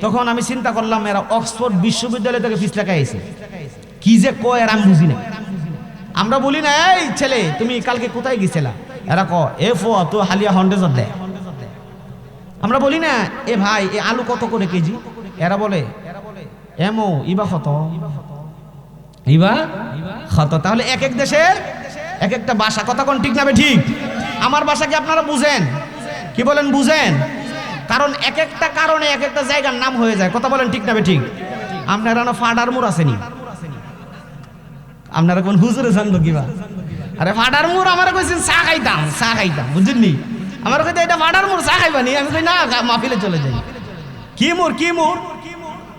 তখন আমি চিন্তা করলাম এরা অক্সফোর্ড বিশ্ববিদ্যালয় থেকে ফিস লেখা এসে কি যে কয় আর আমি বুঝি না। আমরা বলি না এই ছেলে তুমি কালকে কোথায় গেছিলা, এরা ক এ ফো তো হালিয়া হন্ডেজর দেয়। আমরা বলি না এ ভাই এ আলু কত করে কেজি, এরা বলে এমো ইবা কত, ইবা কত। তাহলে এক এক দেশের এক একটা ভাষা, কথা কোন ঠিক না ঠিক? আমার ভাষা কি আপনারা বুঝেন? কি বলেন বুঝেন? কারণ এক একটা কারণে এক একটা জায়গার নাম হয়ে যায়, কথা বলেন ঠিক না ঠিক? আপনারা না ফাডার মোড় আসেনি? আপনারা কোন হুজুরে জানলো কিবা? আরে ফাডার মোড় আমার কইছেন চা খাইতাম বুঝেননি? আমার কইতে এটা ফাডার মোড় চা খাইবানি, আমি কই না মাহফিলে চলে যাই। কি মোড়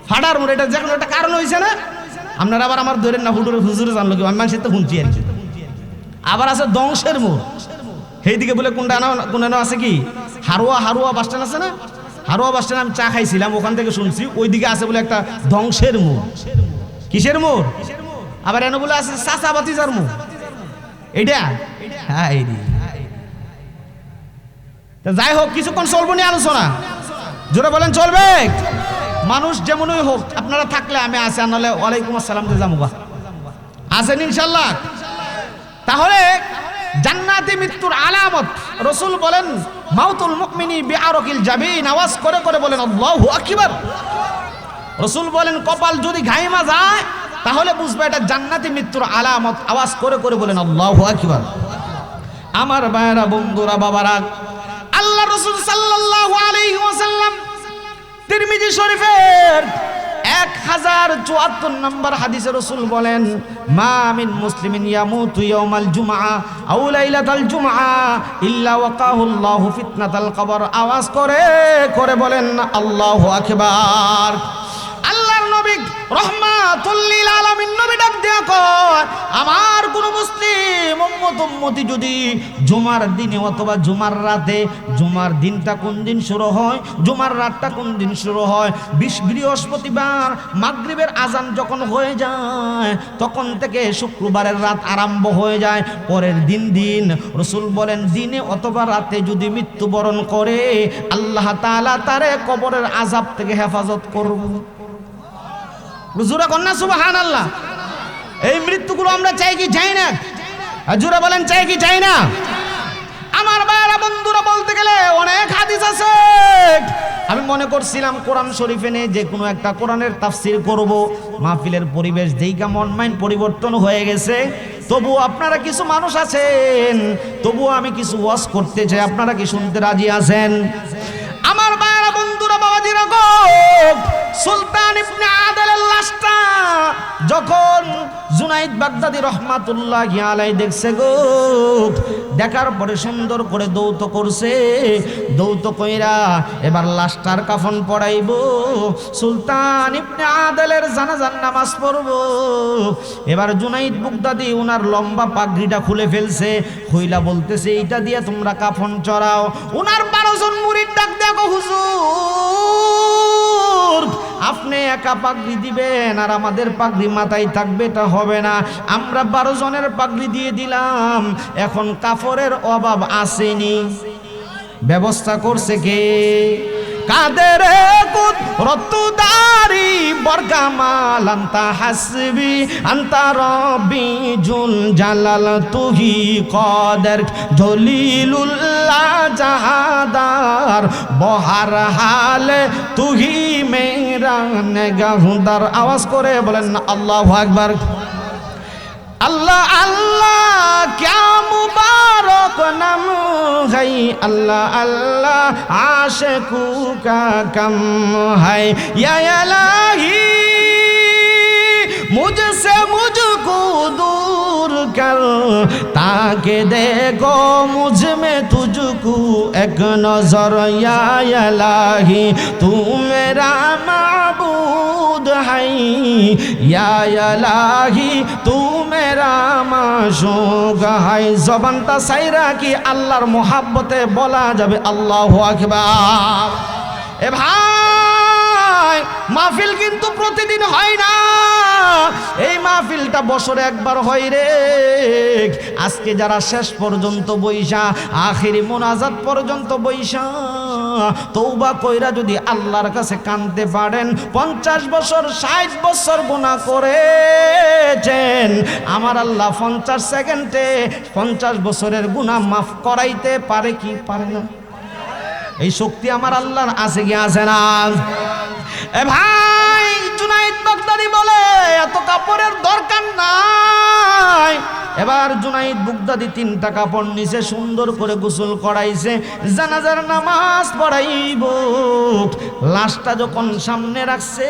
ফাডার মোড়, এটা যে কোনো একটা কারণ হইছে না। আপনারা আবার আমার ধরেন না হুজুরে জানলো কি, আমি মানুষের তো শুনছি আর কি। আবার আছে দংশের মোড়, সেইদিকে বলে কোনটা আছে কি হারুয়া বাস স্ট্যান্ড আছে না, হারুয়া বাস স্ট্যান্ড আমি চা খাইছিলাম, ওখান থেকে শুনছি ওইদিকে আছে বলে একটা ধ্বংসের মোড়। কিসের মোড়? আবার এনে বলে আছে চাচাবাতিজার মোড়, এইটা হ্যাঁ। যাই হোক কিছুক্ষণ চলবো নি আলোচনা, জোরে বলেন চলবে? মানুষ যেমনই হোক আপনারা থাকলে আমি আছি, আনালে ওয়ালাইকুম আসসালাম দিয়ে যাবো, আছেন ইনশাল্লাহ। তাহলে জান্নাতি মৃত্যুর আলামত রাসূল বলেন মাউতুল মুমিনি বিআরকিল জাবিন, আওয়াজ করে করে বলেন আল্লাহু আকবার। রাসূল বলেন কপাল যদি ঘাইমা যায় তাহলে বুঝবে এটা জান্নাতি মৃত্যুর আলামত, আওয়াজ করে করে বলেন আল্লাহু আকবার। আমার ভাইরা বন্ধুরা বাবারা, আল্লাহ রাসূল সাল্লাল্লাহু আলাইহি ওয়াসাল্লাম তিরমিজি শরীফের 1074 নম্বর হাদিসে রাসূল বলেন মা মিন মুসলিমিন ইয়ামুতু ইয়াউমাল জুমআ আও লাইলাতাল জুমআ ইল্লা ওয়াকাহু আল্লাহু ফিতনাতাল কবর। আওয়াজ করে করে বলেন আল্লাহু আকবার। আল্লাহর নবী রহমাতুল লিল আলামিন নবী ডাক দিয়া কয় আমার কোন মুসলিম উম্মতি যদি জুমার দিনে অথবা জুমার রাতে, জুমার দিনটা কোন দিন শুরু হয়, জুমার রাতটা কোন দিন শুরু হয়, বৃহস্পতিবার মাগরিবের আজান যখন হয়ে যায় তখন থেকে শুক্রবারের রাত আরম্ভ হয়ে যায়। পরের দিন রাসূল বলেন দিনে অথবা রাতে যদি মৃত্যুবরণ করে আল্লাহ তাআলা তারে কবরের আযাব থেকে হেফাজত করব। জোরে কন্যা সুবহানাল্লাহ। এই মৃত্যুগুলো আমরা চাই কি চাই না? জোরে বলেন চাই কি চাই না? আমার ভাইরা বন্ধুরা, বলতে গেলে অনেক হাদিস আছে। আমি মনে করছিলাম কোরআন শরীফে নিয়ে যে কোনো একটা কোরআনের তাফসীর করব। মাহফিলের পরিবেশ যেইকা মন মাইন্ড পরিবর্তন হয়ে গেছে, তবু আপনারা কিছু মানুষ আছেন, তবু আমি কিছু ওয়াজ করতে চাই। আপনারা কি শুনতে রাজি আছেন? আমার ভাইরা বন্ধুরা, বাবাজিরা গো, সুলতান ইবনে আদলের লাশটা যখন জুনাইদ বাগদাদি রহমাতুল্লাহি আলাইহি দেখছে গো, দেখার পরে সুন্দর করে দৌত করছে। দৌত কইরা এবার লাশটার কাফন পড়াইবো, সুলতান ইবনে আদলের জানাজার নামাজ পড়বো। এবার জুনাইদ বাগদাদি উনার লম্বা পাগড়িটা খুলে ফেলছে, খুইলা বলতেছে এইটা দিয়ে তোমরা কাফন চড়াও। উনার 12 জন মুরিদ ডাক দেখো, হুজুর আপনি একা পাগড়ি দিবেন আর আমাদের পাগড়ি মাথায় থাকবে, এটা হবে না। আমরা 12 জনের পাগড়ি দিয়ে দিলাম, এখন কাফনের অভাব আসেনি, ব্যবস্থা করছে কে? কাদের কুদরতদারি বরকামাল আনতা হাসবি আনতা রব্বি জুল জালাল তুহি কদর জলিলুল্লাহ জাহাদার বহার হালে তুহি মেরা নেগাহদার। আওয়াজ করে বলেন না আল্লাহু আকবার। আল্লাহ আল্লাহ क्या मुबारक नाम है, अल्लाह अल्लाह आशिकू का कम है, या इलाही मुझसे मुझको दूर कर ताकि देखो मुझ में तुझको एक नजर, या इलाही तू मेरा माबूद है, या इलाही तू मेरा माशूक है। জবানটা সাইরা কি আল্লাহর মোহাব্বতে বলা যাবে আল্লাহু আকবার। এ ভাই, মাহফিল কিন্তু প্রতিদিন হয় না, এই মাহফিলটা বছরে একবার হয় রে। আজকে যারা শেষ পর্যন্ত বইসা আখিরি মুনাজাত পর্যন্ত বইসা তওবা কইরা যদি আল্লাহর কাছে কাঁদতে পারেন, 50 বছর 60 বছর গুনাহ করেছেন, আমার আল্লাহ 50 সেকেন্ডে 50 বছরের গুনাহ মাফ করাইতে পারে কি পারে না? এই শক্তি আমার আল্লাহর আছে কি আছে না? এ ভাই, জুনাইদ বাগদাদি বলে এত কাপড়ের দরকার নাই। এবার জুনাইদ বাগদাদি 3টা কাপড় নিচে সুন্দর করে গোসল করাইছে, জানাজার নামাজ পড়াইব। লাশটা যখন সামনে রাখছে,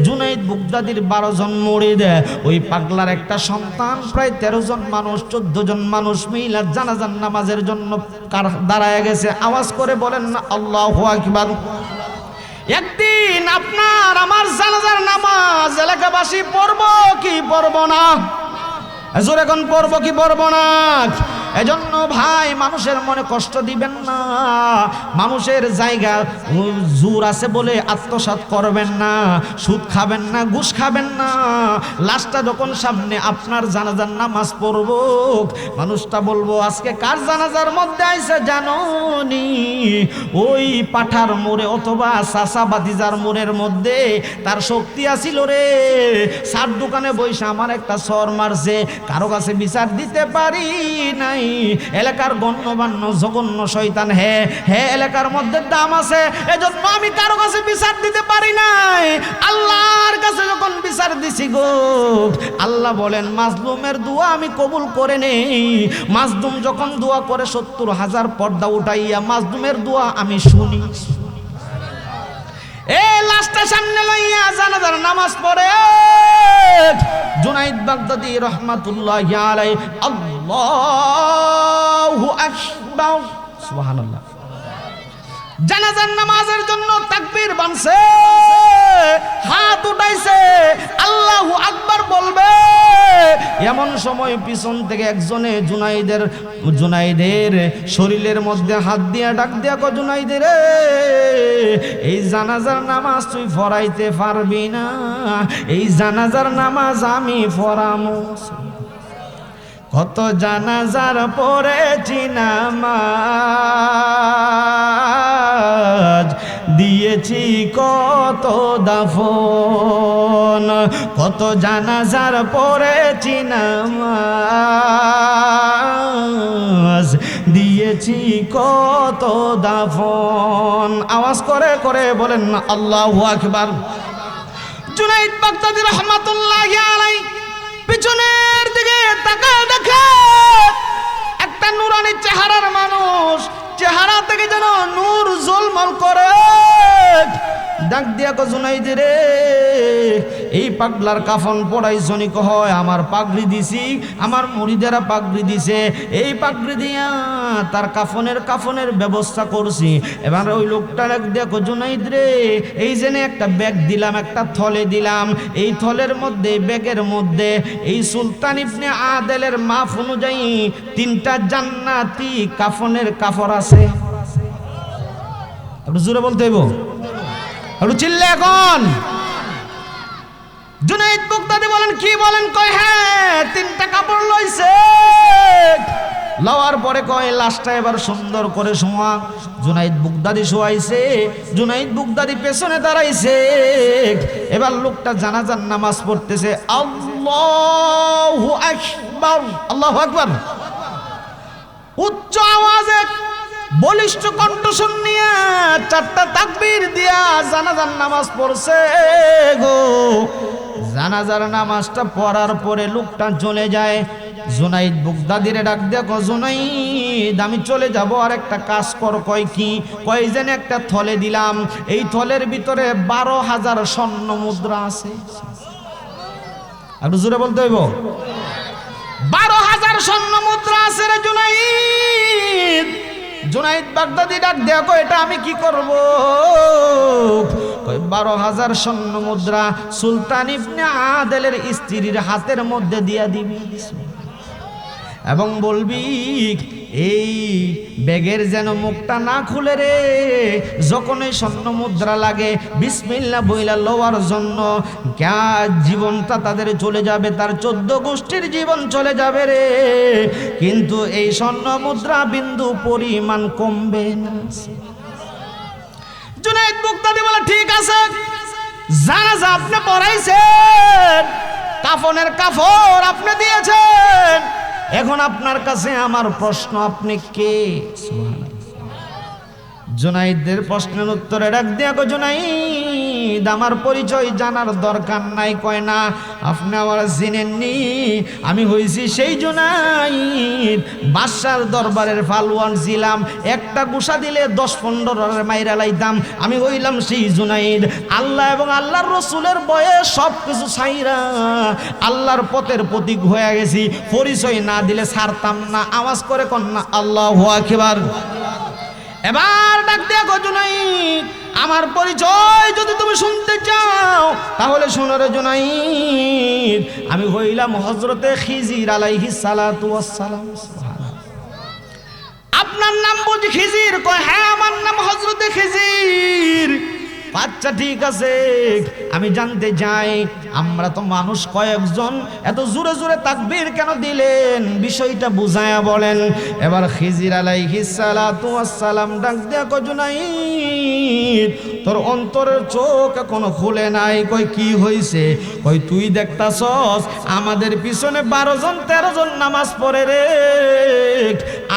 জুনাইদ বাগদাদির 12 জন মুরিদ, ওই পাগলার একটা সন্তান, প্রায় 13 জন মানুষ 14 জন মানুষ মিলে জানাজার নামাজের জন্য দাঁড়ায় গেছে। আওয়াজ করে বলেন না আল্লাহু আকবার। একদিন আপনার আমার জানাজার নামাজ এলাকাবাসী পড়ব কি পড়ব না? জোরে এখন পড়ব কি পড়ব না? এজন্য ভাই, মানুষের মনে কষ্ট দিবেন না। মানুষের জায়গা জোর আছে বলে আত্মসাৎ করবেন না, সুদ খাবেন না, ঘুষ খাবেন না। লাশটা যখন সামনে আপনার জানাজার নামাজ পড়ব, মানুষটা বলবো আজকে কার জানাজার মধ্যে আইছে জানো নি? ওই পাঠার মোড়ে অথবা চাচা বাতিজার মোড়ের মধ্যে তার শক্তি আছিল রে, সার দোকানে বইসা আমার একটা সর মারছে, কারো কাছে বিচার দিতে পারি নাই। এলাকার গণ্যমান্য জঘন্য শয়তান, হে এলাকার মধ্যে দাম আছে, এজন্য আমি কারো কাছে বিচার দিতে পারি নাই। আল্লাহর কাছে যখন বিচার দিছি গো, আল্লাহ বলেন মাজলুমের দোয়া আমি কবুল করে নেই। মাজলুম যখন দোয়া করে 70,000 পর্দা উঠাইয়া মাজলুমের দোয়া আমি শুনি। এই লাশটা সামনে লইয়া জানাজার নামাজ পড়ে জুনাইদ বাগদাদি রহমাতুল্লাহি আলাইহি আল্লাহু আকবার, সুবহানাল্লাহ। জানাজার নামাজের জন্য তাকবীর বানছে, হাত উঠাইছে, আল্লাহু আকবার বলবে। এমন সময় পিছন থেকে একজনে জুনাইদের শরীরের মধ্যে হাত দিয়া ডাক দিয়া কয়, জুনাইদের এই জানাজার নামাজ তুই পড়াইতে পারবি না, এই জানাজার নামাজ আমি পড়ামু। কত জানাজার পড়েছি নামাজ, দিয়েছি কত দাফন, কত জানাজার পড়েছি নামাজ, দিয়েছি কত দাফন। আওয়াজ করে করে বলেন না আল্লাহু আকবার। জুনাইদ বাগদাদী রাহমাতুল্লাহি আলাইহি পিছনের দিকে তাকায় দেখে একটা নূরানি চেহারার মানুষ, চেহারা থেকে যেন নূর ঝলমল করে। ডাক দিয়া কয়, জুনাইদ রে এই পাগলার কাফন পড়াইছনি? কয় আমার পাগড়ি দিছি, আমার মুরিদেরা পাগড়ি দিছে, এই পাগড়ি দিয়া তার কাফনের ব্যবস্থা করছি। এবার ওই লোকটা ডাক দিয়া কয়, জুনাইদ রে এই জেনে একটা ব্যাগ দিলাম, একটা থলে দিলাম, এই থলের মধ্যে ব্যাগের মধ্যে এই সুলতান ইবনে আদেলের মাপ অনুযায়ী 3টা জান্নাতি কাফনের কাপড় আছে। একটু জোরে বলতে হইব, একটু চিল্লে এখন। জুনাইদ বাগদাদী বলেন, কি বলেন? কয় হ্যাঁ 3টা কাপড় লইছে। লওয়ার পরে কয় লাশটা এবার সুন্দর করে শোয়া। জুনাইদ বাগদাদী শোয়াইছে, জুনাইদ বাগদাদী পেছনে দাঁড়াইছে। এবার লোকটা জানাজার নামাজ পড়তেছে, আল্লাহু আকবার, আল্লাহু আকবার। উচ্চ আওয়াজে বলিষ্ঠ কণ্ঠ শুনিয়া 4টা তাকবীর দিয়া জানাজার নামাজ পড়ছে গো। জানাজার নামাজটা পড়ার পরে লোকটা চলে যায়। জুনাইদ বাগদাদীরে ডাক দিয়া কয়, জুনাইদ আমি চলে যাব, আর একটা কাজ কর। কয় কি? কয় যেন একটা থলে দিলাম, এই থলের ভিতরে 12,000 স্বর্ণ মুদ্রা আছে। একটু জোরে বলতে হইব, 12,000 স্বর্ণ মুদ্রা আছে রে জুনাইদ। জুনাইদ বাগদাদী ডাক দেয়া কয়, এটা আমি কি করব? কয় 12,000 স্বর্ণ মুদ্রা সুলতান ইবনে আদেলের স্ত্রীর হাতের মধ্যে দিয়া দিবি এবং বলবি এই ব্যাগের যেন মুখটা না খুলে রে, যখন এই স্বর্ণ মুদ্রা লাগে বিসমিল্লাহ বইলা লওয়ার জন্য জীবনটা তাদের চলে যাবে, তার 14 গোষ্ঠীর জীবন চলে যাবে রে, কিন্তু এই স্বর্ণ মুদ্রা বিন্দু পরিমাণ কমবে না। জুনাইদ বাগদাদী বলে, ঠিক আছে, জানাজা আপনি পড়াইছেন, কাফনের কাপড় আপনি দিয়েছেন, এখন আপনার কাছে আমার প্রশ্ন, আপনি কে? জুনাইদের প্রশ্নের উত্তরে ডাক দিয়া কয়, জুনাইদ আমার পরিচয় জানার দরকার নাই। কয় না, আপনি আমার চিনেননি, আমি হইছি সেই জুনাইদ, বাদশার দরবারের ফালওয়ান ছিলাম, একটা গুসা দিলে 10-15 মাইরা লাইতাম, আমি হইলাম সেই জুনাইদ। আল্লাহ এবং আল্লাহর রসুলের বয়ে সব কিছু ছাইরা আল্লাহর পথের প্রতীক হয়ে গেছি, পরিচয় না দিলে ছাড়তাম না। আওয়াজ করে কন্যা আল্লাহু আকবার। এবার ডাক দিয়া কয়, জুনাইদ আমার পরিচয় যদি তুমি শুনতে চাও তাহলে শোনো রে জুনাইদ, আমি হইলাম হযরতে খিজির আলাইহিস সালাতু ওয়াস সালাম। আপনার নাম বুঝি খিজির? কয় হ্যাঁ আমার নাম হযরতে খিজির। আচ্ছা ঠিক আছে, আমি জানতে চাই আমরা তো মানুষ কয়েকজন, এত জোরে জোরে তাকবীর কেন দিলেন, বিষয়টা বুঝায়া বলেন। এবার খিজির আলাইহিস সালাতু ওয়াস সালাম ডাক দিয়া কয়, জুনাইদ তোর অন্তরের চোখ এখনো খুলে নাই। কই কি হইছে? কই তুই দেখতাছস আমাদের পিছনে 12 জন 13 জন নামাজ পড়ে রে,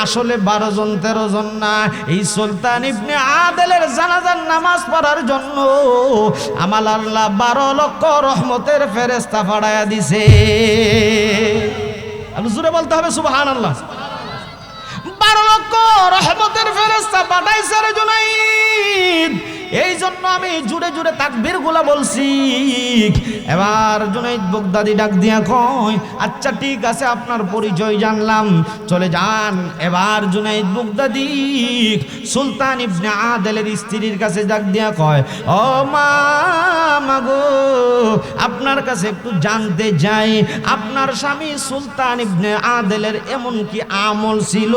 আসলে 12 জন 13 জন না, এই সুলতান ইবনে আদেলের জানাজার নামাজ পড়ার জন্য আমার আল্লাহ 12 লক্ষ রহমতের ফেরেশতা পাঠায়া দিছে। আর জোরে বলতে হবে সুবহানাল্লাহ। 12 লক্ষ রহমতের ফেরেশতা পাঠাইছে রে জুনাইদ। এই জন্য আমি জুড়ে জুড়ে তাকবীর গুলা বলছি। এবার জুনাইদ বাগদাদি ডাক দিয়া কয়, আচ্ছা ঠিক আছে, আপনার পরিচয় জানলাম, চলে যান। এবার জুনাইদ বাগদাদি সুলতান ইবনে আদেলের স্ত্রীর কাছে ডাক দিয়া কয়, ও মা গো, আপনার কাছে একটু জানতে চাই, আপনার স্বামী সুলতান ইবনে আদেলের এমন কি আমল ছিল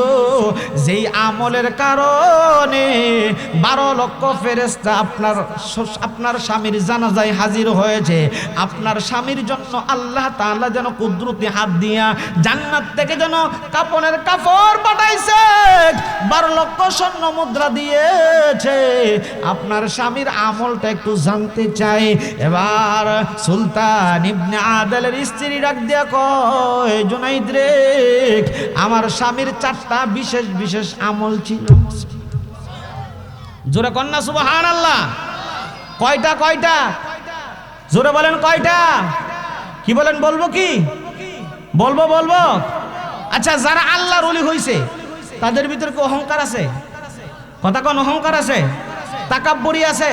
যেই আমলের কারণে 12 লক্ষ ফেরেশতা আপনার স্বামীর জানাজায় হাজির হয়েছে? আপনার স্বামীর জন্য আল্লাহ তাআলা যেন কুদরতি হাত দিয়া জান্নাত থেকে যেন কাপনের কাপড় পাঠাইছে, 12 লক্ষ স্বর্ণ মুদ্রা দিয়েছে। আপনার স্বামীর আমলটা একটু জানতে চাই। এবার সুলতান ইবনে আদেলের স্ত্রী ডাক দিয়া কয়, জুনাইদ রে, আমার স্বামীর 4টা বিশেষ বিশেষ আমল ছিল। জোরে কন্যা সুবহানাল্লাহ। কয়টা? কয়টা? জোরে বলেন কয়টা? কি বলেন? বলবো কি? বলবো। আচ্ছা, যারা আল্লাহর ওলি হইছে তাদের ভিতরে কি অহংকার আছে? কথা কোন? অহংকার আছে, তাকাব্বুরি আছে,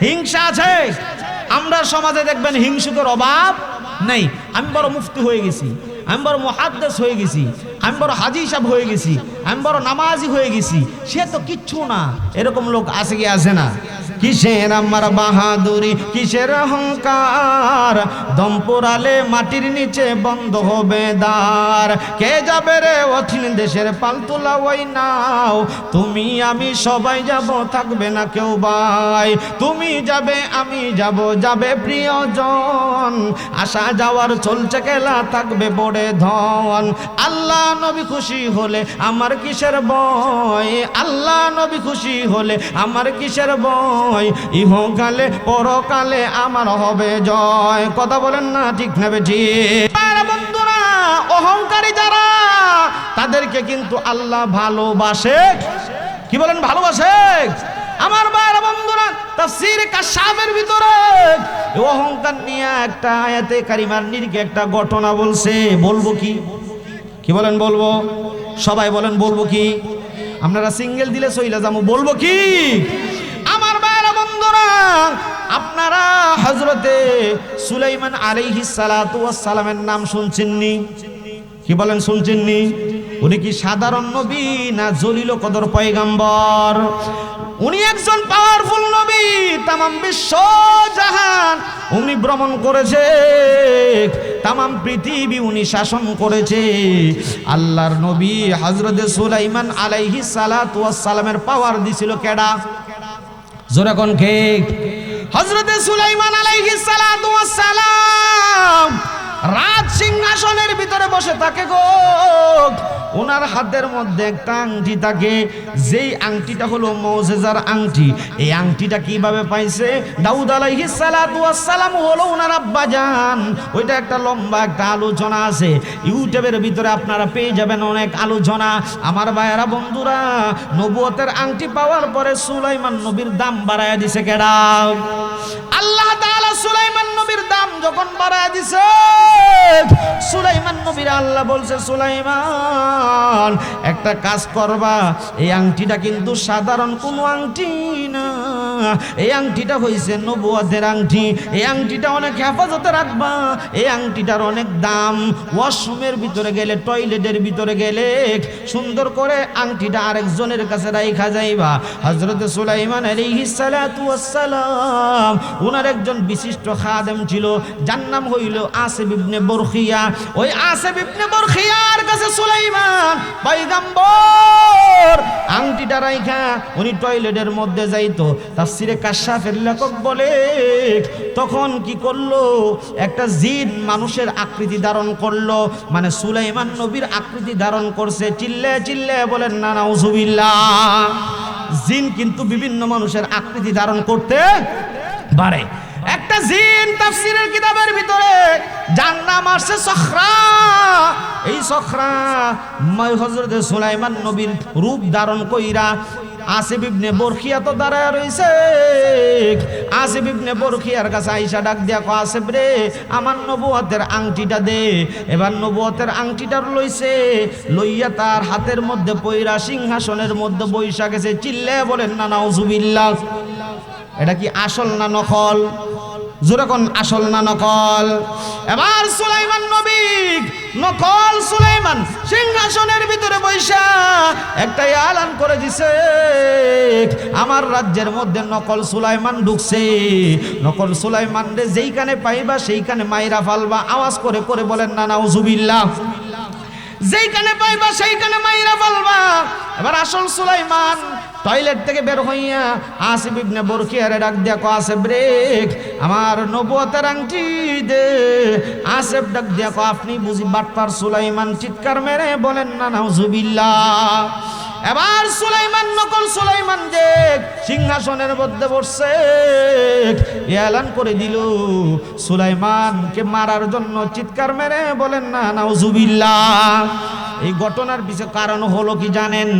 হিংসা আছে? আমরা সমাজে দেখবেন হিংসুকের অভাব নেই। আমি বড় মুফতি হয়ে গেছি, আমি বড় মুহাদ্দিস হয়ে গেছি, আমি বড় হাজী সাহেব হয়ে গেছি, আমি বড় নামাজি হয়ে গেছি, সে তো কিচ্ছু না। এরকম লোক আছে কি আছে না? কিসের আমার বাহাদুরি, কিসের অহংকার, দম পোড়ালে মাটির নিচে বন্ধ হবে দ্বার। কে যাবে রে অথিন দেশের পালতোলা ওই নাও, তুমি আমি সবাই যাব, থাকবে না কেউ ভাই। তুমি যাবে আমি যাব, যাবে প্রিয়জন, আসা যাওয়ার চলছে খেলা, থাকবে পড়ে ধন। আল্লাহ নবী খুশি হলে আমার কিসের ভয়, আল্লাহ নবী খুশি হলে আমার কিসের ভয়, ইহকালে পরকালে আমার হবে জয়। কথা বলেন না ঠিক না বেঠি? বন্ধুরা, অহংকারী যারা, তাদেরকে কিন্তু আল্লাহ ভালোবাসে। কি বলেন? ভালোবাসে। আমার ভাইরা বন্ধুরা, তাফসীর কাশাফের ভিতরে অহংকার নিয়ে একটা আয়াতে কারিমার নির্কে একটা ঘটনা বলছে। বলবো কি? কি বলেন? বলবো। সবাই বলেন বলবো কি? আপনারা সিঙ্গেল দিলে সইলা যাবো। বলবো কি? আমার ভাইরা বন্ধুরা, আপনারা হযরতে সুলাইমান আলাইহিস সালাতু ওয়াস সালামের নাম শুনছেননি? কি বলেন? শুনছেননি? উনি কি সাধারণ নবী না জলিল কদর পয়গম্বর? উনি একজন পাওয়ারফুল নবী, তামাম বিশ্ব জাহান উনি ভ্রমণ করেছে, তামাম পৃথিবী উনি শাসন করেছে। আল্লাহর নবী হযরতে সুলাইমান আলাইহিস সালাতু ওয়াস সালামের পাওয়ার দিছিল কেডা? জোরে কোন কে? হযরতে সুলাইমান আলাইহিস সালাতু ওয়াস সালাম রাজ সিংহাসনের ভিতরে বসে থাকে গো। ওনার হাতের মধ্যে একটা আংটি থাকে, যেই আংটিটা হলো মুজিজার আংটি। এই আংটিটা কিভাবে পাইছে? দাউদ আলাইহিস সালাতু ওয়াস সালাম হলো ওনার আব্বাজান। ওইটা একটা লম্বা একটা আলোচনা আছে, ইউটিউবের ভিতরে আপনারা পেয়ে যাবেন অনেক আলোচনা। আমার ভাইয়েরা বন্ধুরা, নবুয়তের আংটি পাওয়ার পরে সুলাইমান নবীর দাম বাড়ায়া দিছে কেডা? আল্লাহ তাআলা সুলাইমান নবীর দাম যখন বাড়ায়া দিছে, সুলাইমান নবীর আল্লাহ বলছে, সুলাইমান একটা কাজ করবা, এই আংটিটা কিন্তু সাধারণ কোনো আংটি না, এই আংটিটা হইছে নবুয়তের আংটি। এই আংটিটা অনেক হেফাজতে রাখবা, এই আংটিটার অনেক দাম। ওয়াশরুমের ভিতরে গেলে, টয়লেটের ভিতরে গেলে সুন্দর করে আংটিটা আরেকজনের কাছে রাইখা যাইবা। হযরতে সুলাইমান আলাইহিস সালাতু ওয়াস সালাম উনার একজন বিশিষ্ট খাদেম ছিল, যার নাম হইল আসিফ ইবনে বরখিয়া। ওই আসিফ ইবনে বরখিয়ার কাছে সুলাইমান পয়গম্বর আংটিটা রাইখা উনি টয়লেটের মধ্যে যাইতো। তাফসীরে কাশাফের লেখক বলে, তখন কি করলো? একটা জিন মানুষের আকৃতি ধারণ করলো, মানে সুলাইমান নবীর আকৃতি ধারণ করছে। চিল্লে চিল্লে বলেন না নাউজুবিল্লাহ। জিন কিন্তু বিভিন্ন মানুষের আকৃতি ধারণ করতে পারে। একটা জিন তাফসীরের কিতাবের ভিতরে যার নাম আছে সখরা, এই সখরা হযরতে সুলাইমান নবীর রূপ ধারণ কইরা আসিফ ইবনে বরখিয়া তো দাঁড়ায় রইছে। আসিফ ইবনে বরখিয়ার কাছে আইসা ডাক দিয়া কয়, আসিফ রে, আমার নবুয়তের আংটিটা দে। এবার নবুয়তের আংটিটা লইছে, লইয়া তার হাতের মধ্যে পয়রা সিংহাসনের মধ্যে বইসা গেছে। চিল্লে বলেন না নাউজুবিল্লাহ। এটা কি আসল না নকল? জোরে কোন আসল না নকল? এবার সুলাইমান নবী নকল সুলাইমান সিংহাসনের ভিতরে বৈশা একটা এলান করে দিছে, আমার রাজ্যের মধ্যে নকল সুলাইমান ঢুকছে। নকল সুলাইমান রে যেইখানে পাইবা সেইখানে মাইরা ফালবা। আওয়াজ করে করে বলেন না নাউজুবিল্লাহ। যেইখানে পাইবা সেইখানে মাইরা ফালবা। এবার আসল সুলাইমান টয়লেট থেকে বের হইয়া আসিফ ইবনে বরখিয়ারে ডাক দিয়া কো, আসিফ রে আমার নবুয়তের আংটি দে। আসিফ ডাক দিয়া কো, আপনি বুঝি বাটপার সুলাইমান? চিৎকার মেরে বলেন না নাউজুবিল্লাহ। এবার সুলাইমান নকল সুলাইমান যে সিংহাসনের মধ্যে বসছে এলান করে দিল সুলাইমানকে মারার জন্য। চিৎকার মেরে বলেন না নাউজুবিল্লাহ। এই ঘটনার পিছনে কারণ হলো কি জানেন?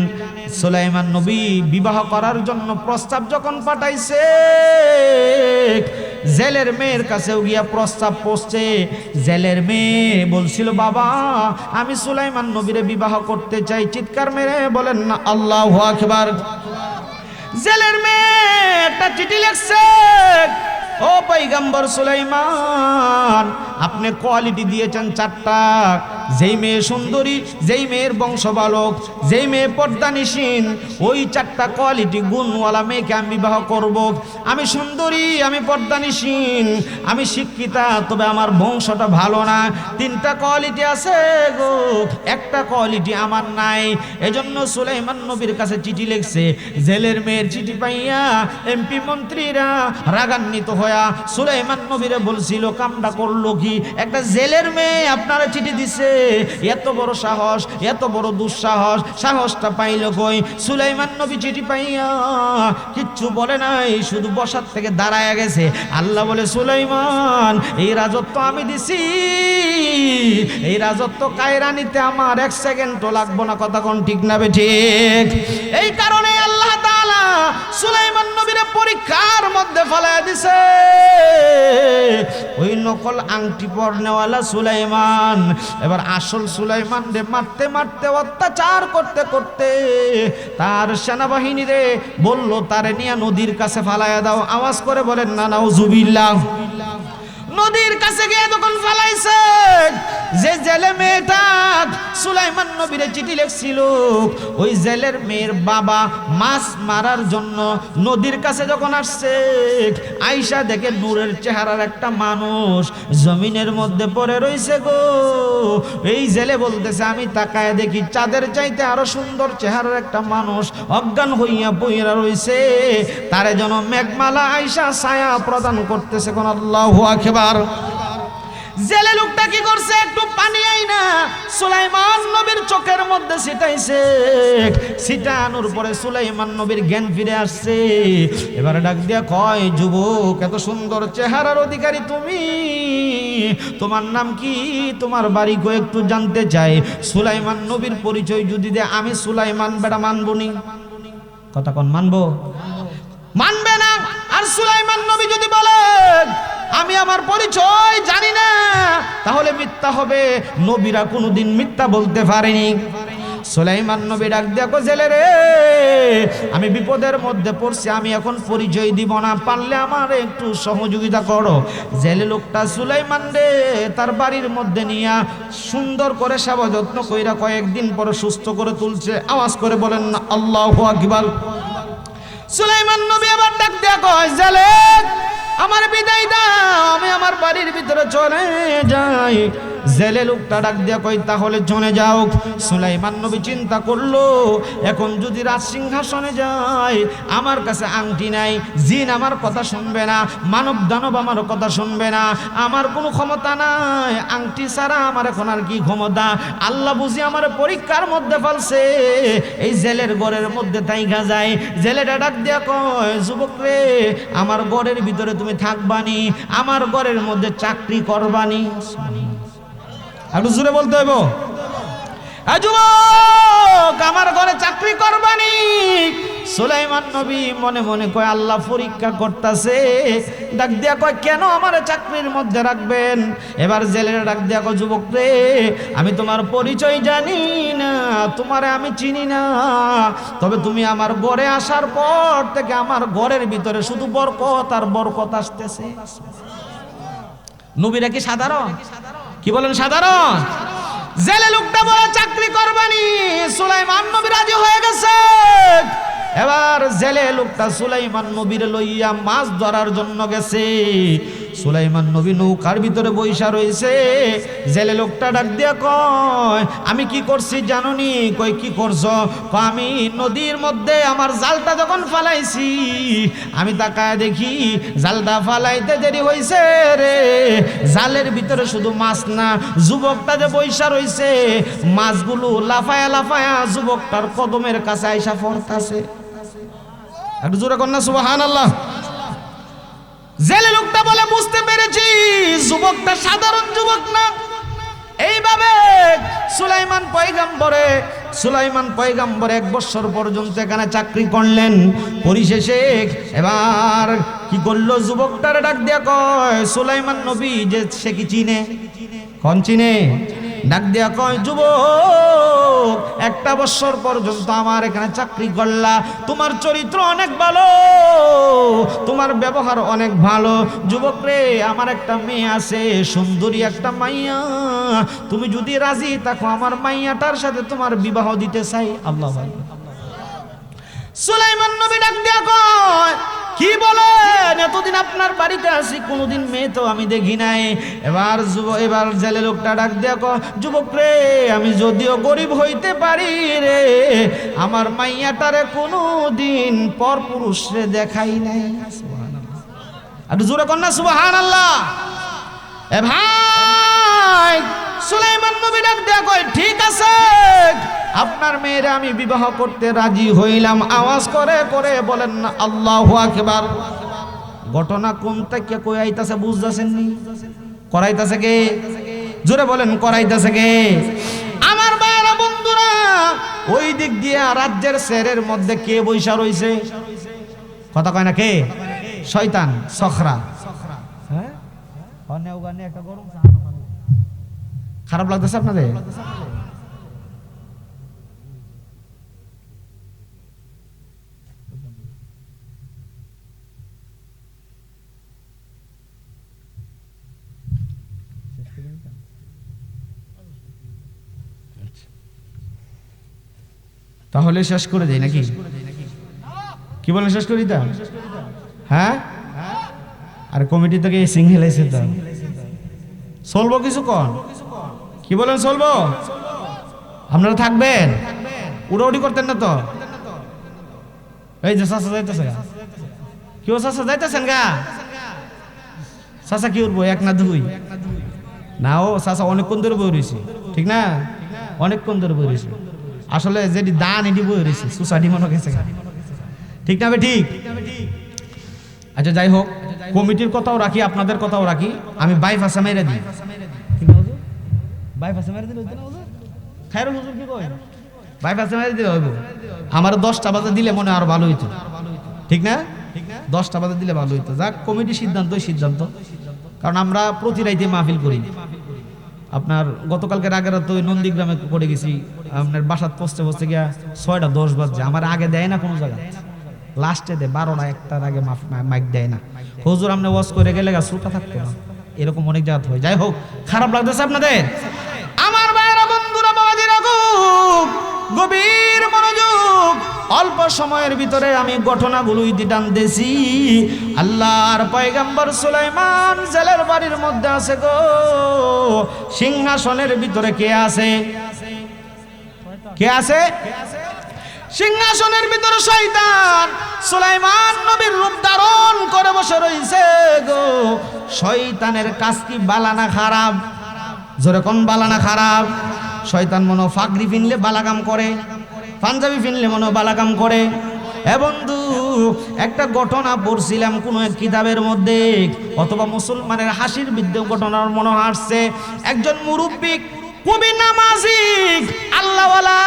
সুলাইমান নবী বিবাহ করার জন্য প্রস্তাব যখন পাঠাইছে, জেলের মেয়ের কাছেও গিয়া প্রস্তাব পৌঁছছে। জেলের মেয়ে বলছিল, বাবা আমি সুলাইমান নবীরে বিবাহ করতে চাই। চিৎকার মেরে বলেন না আল্লাহু আকবার। জেলের মেয়ে একটা চিঠি লিখছে, ও পয়গম্বর সুলাইমান আপনি কোয়ালিটি দিয়েছেন 4টা। যেই মেয়ে সুন্দরী, যেই মেয়ের বংশ বালক, যেই মেয়ে পর্দানিসীন, ওই 4টা কোয়ালিটি গুণওয়ালা মেয়েকে আমি বিবাহ করব। আমি সুন্দরী, আমি পর্দানিসীন, আমি শিক্ষিতা, তবে আমার বংশটা ভালো না। 3টা কোয়ালিটি আছে গো, একটা কোয়ালিটি আমার নাই। এজন্য সুলাইমান নবীর কাছে চিঠি লিখছে। জেলের মেয়ের চিঠি পাইয়া এমপি মন্ত্রীরা রাগান্বিত হয়া সুলাইমান নবীরে বলছিল, কামটা করলো কি? একটা জেলের মেয়ে আপনারা চিঠি দিছে, এত বড় সাহস, এত বড় দুঃসাহস, সাহসটা পাইল কই? সুলাইমান নবী চিঠি পাইয়া কিচ্ছু বলে নাই, শুধু বসার থেকে দাঁড়ায় গেছে। আল্লাহ বলে, সুলাইমান এই রাজত্ব আমি দিছি, এই রাজত্ব কায়রা নিতে আমার 1 সেকেন্ডও লাগবো না। কথা কোন ঠিক না বে ঠিক? এই কারণে আল্লাহ তাআলা সুলাইমান নবীরে পরীক্ষার মধ্যে ফেলায় দিছে। ওই নকল আংটি পরনেওয়ালা সুলাইমান এবার আসল সুলাইমান রে মারতে মারতে, অত্যাচার করতে করতে তার সেনাবাহিনী রে বলল, তারে নিয়ে নদীর কাছে ফালাইয়া দাও। আওয়াজ করে বলেন না নাউজুবিল্লাহ। নদীর কাছে গিয়ে যখন ফালাইছে, যে জেলে মেয়েটা সুলাইমান নবীরে চিঠি লিখছিল, ওই জেলের মেয়ের বাবা মাছ মারার জন্য নদীর কাছে যখন আসছে, আয়েশা দেখে নূরের চেহারার একটা মানুষ জমিনের মধ্যে পড়ে রইছে গো। এই জেলে বলতেছে, আমি তাকায় দেখি চাঁদের চাইতে আরো সুন্দর চেহারার একটা মানুষ অজ্ঞান হইয়া পইরা রইছে। তারে যেন মেঘমালা আয়েশা ছায়া প্রদান করতেছে। কোন আল্লাহু আকবার। জেলে লোকটা কি করছে? একটু পানি আইনা সুলাইমান নবীর চোখের মধ্যে ছিটাইছে। ছিটানোর পরে সুলাইমান নবীর জ্ঞান ফিরে আসছে। এবারে ডাক দিয়া কয়, যুবক এত সুন্দর চেহারার অধিকারী তুমি, তোমার নাম কি, তোমার বাড়ি কো একটু জানতে চাই। সুলাইমান নবীর পরিচয় যদি দে, আমি সুলাইমান বেটা মানবো নি? কথা কোন মানবো? মানবে না। আর সুলাইমান নবী যদি বলে আমি আমার পরিচয় জানি না, তাহলে মিথ্যা হবে। নবীরা কোনোদিন মিথ্যা বলতে পারেনি। সুলাইমান নবী ডাক দেখো, জেলে রে আমি বিপদের মধ্যে পড়ছি, আমি এখন পরিচয় দিব না, পারলে আমার একটু সহযোগিতা করো। জেলে লোকটা সুলাইমান রে তার বাড়ির মধ্যে নিয়ে সুন্দর করে সেবা যত্ন কইরা কয়েকদিন পরে সুস্থ করে তুলছে। আওয়াজ করে বলেন না আল্লাহু আকবার। সুলাইমান নবী আবার ডাক দেখো, জেলে আমার বিদায় দাও, আমি আমার বাড়ির ভিতরে চলে যাই। জেলে লোকটা ডাক দিয়া কই, তাহলে চলে যাও। সুলাইমান নবী চিন্তা করলো, এখন যদি রাজ সিংহাসনে যাই, আমার কাছে আংটি নাই, জিন আমার কথা শুনবে না, মানব দানব আমার কথা শুনবে না, আমার কোনো ক্ষমতা নাই, আংটি ছাড়া আমার এখন আর কি ক্ষমতা? আল্লাহ বুঝি আমার পরীক্ষার মধ্যে ফেলছে। এই জেলের ঘরের মধ্যে তাইকা যায়। জেলেটা ডাক দিয়া কয়, যুবক রে আমার ঘরের ভিতরে তুমি থাকবানি, আমার ঘরের মধ্যে চাকরি করবানি। একটু জোরে বলতে হইব, যুবক আমার ঘরে চাকরি করবানি। সুলাইমান নবী মনে মনে কয়, আল্লাহ পরীক্ষা করতেছে। ডাক দিয়া কয়, কেন আমার চাকরির মধ্যে রাখবেন? এবার জেলের ডাক দিয়া কয়, যুবক রে আমি তোমার পরিচয় জানি না, তোমারে আমি চিনি না, তবে তুমি আমার ঘরে আসার পর থেকে আমার ঘরের ভিতরে শুধু বরকত আর বরকত আসতেছে। নবীরা কি সাধারণ? কি বলেন সাধারণ? জেলে লোকটা বলে চাকরি করবানি, সুলাইমান নবী রাজি হয়ে গেছে। এবার জেলে লোকটা সুলাইমান নবীর লইয়া মাছ ধরার জন্য গেছে। সুলাইমান নবী নৌকার ভিতরে বইসা রয়েছে। জেলে লোকটা ডাক দিয়া কয়, আমি কি করছি জানোনি? কই কি করছো? আমি নদীর মধ্যে আমার জালটা যখন ফালাইছি, আমি তাকায় দেখি জালটা ফালাইতে দেরি হইছে রে, জালের ভিতরে শুধু মাছ না, যুবকটা যে বইসা রইছে মাছগুলো লাফায়া লাফায়া যুবকটার কদমের কাছে আইসা পড়তাছে। একটু জোরে কর না সুবহানাল্লাহ। জেলে লোকটা বলে বুঝতে পেরেছি যুবকটা সাধারণ যুবক না। এইভাবে সুলাইমান পয়গম্বর 1 বছর পর্যন্ত এখানে চাকরি করলেন। পরিশেষে এবার কি করলো, যুবকটার ডাক দিয়া কয়, সুলাইমান নবী যে সে কি চিনে? কোন চিনে? ডাক দিয়া কয়, যুবক 1 বছর পর্যন্ত আমার এখানে চাকরি করলা, তোমার চরিত্র অনেক ভালো, তোমার ব্যবহার অনেক ভালো। যুবক রে, আমার একটা মেয়ে আছে, সুন্দরী একটা মাইয়া, তুমি যদি রাজি থাকো আমার মাইয়াটার সাথে তোমার বিবাহ দিতে চাই। আল্লাহ ভাই, সুলাইমান নবী ডাক দিয়া কয়, কি বলেন? এতদিন আপনার বাড়িতে আসি, কোনোদিন মেয়ে তো আমি দেখি নাই। এবার জেলে লোকটা ডাক দিয়া কয়, যুবক রে, আমি যদিও গরিব হইতে পারি রে, আমার মাইয়াটারে কোনোদিন পর পুরুষরে দেখাই নাই। একটু জোরে কর না সুবহানাল্লাহ। এ ভাই, সুলাইমান নবী ডাক দিয়া কয়, ঠিক আছে, আপনার মেয়েরে আমি বিবাহ করতে রাজি হইলাম। আওয়াজ করে করে বলেন না আল্লাহু আকবার। ঘটনা কোন থেকে কই আইতাছে বুঝতাছেন নি? করাইতাছে কে? জোরে বলেন, করাইতাছে কে? আমার ভাইরা বন্ধুরা, ওই দিক দিয়া রাজ্যের শেরের মধ্যে কে বইসা রইছে? কথা কয় না কে? শয়তান, সখরা। হ্যাঁ, একটা গরম খারাপ লাগতেছে আপনাদের? তাহলে শেষ করে দেই নাকি? কি বলেন, শেষ করি তা? হ্যাঁ, আর কমিটি থেকে সিঙ্গেল এসে তো চলবো কিছু কন? কি বলেন, চলবো? আপনারা থাকবেন? উড়াউড়ি করতেন না তো? এই যে চাচা যাইতেছে, কেউ চাচা যাইতেছেন গা? চাচা কি উঠবো, 1 না 2? না, ও চাচা অনেকক্ষণ ধরে বই রয়েছে, ঠিক না? অনেকক্ষণ ধরে বই রয়েছে। আসলে যেটি দান এটি বই রয়েছে, সোসাইটি মনে গেছে, ঠিক না? ঠিক। আচ্ছা, যাই হোক, কমিটির কথাও রাখি, আপনাদের কথাও রাখি। আমি বাইপাসে মেরে দিই, বাইপাসে মেরে দিলে খায়রুল হুজুর কি কয়, বাইপাসে মেরে দিলে হইব। আমার 10টা বাজে দিলে মনে আরো ভালো হইতো, ঠিক না? 10টা বাজে দিলে ভালো হইতো। যাক, কমিটির সিদ্ধান্ত, কারণ আমরা প্রতি রাইতে মাহফিল করি। আপনার গতকালকের আগের রাতে ওই নন্দীগ্রামে করে গেছি, আপনার বাসাত পৌঁছতে গিয়া 6টা 10 বাজছে। আমার আগে দেয় না কোনো জায়গায়, লাস্টে দেয় 12টা 1টার আগে মাইক দেয় না। হুজুর আপনি ওয়াজ করে গেলে শ্রোতা থাকতো না, এরকম অনেক জায়গা হয়। যাই হোক, খারাপ লাগতেছে আপনাদের? আমার ভাইরা বন্ধুরা, বাবাজিরা, গভীর মনোযোগ। অল্প সময়ের ভিতরে আমি ঘটনাগুলো টানতেছি। আল্লাহর পয়গম্বর সুলাইমান জেলের বাড়ির মধ্যে আছে গো। সিংহাসনের ভিতরে কে আছে? কে আছে? সিংহাসনের ভিতরে শয়তান সুলাইমান নবীর রূপ ধারণ করে বসে রইছে গো। শয়তানের কাজ কি বালা না খারাপ? জোরে কোন, বালা না খারাপ? শয়তান মনে ফাগরি ফিনলে বালাকাম করে, পাঞ্জাবি ফিনলে মনে বালাকাম করে। এ বন্ধু, একটা ঘটনা পড়ছিলাম কোন এক কিতাবের মধ্যে, অথবা মুসলমানের হাসির বিদ্যে ঘটনার মনে আসছে। একজন মুরব্বী কবি নামাজি আল্লাহওয়ালা,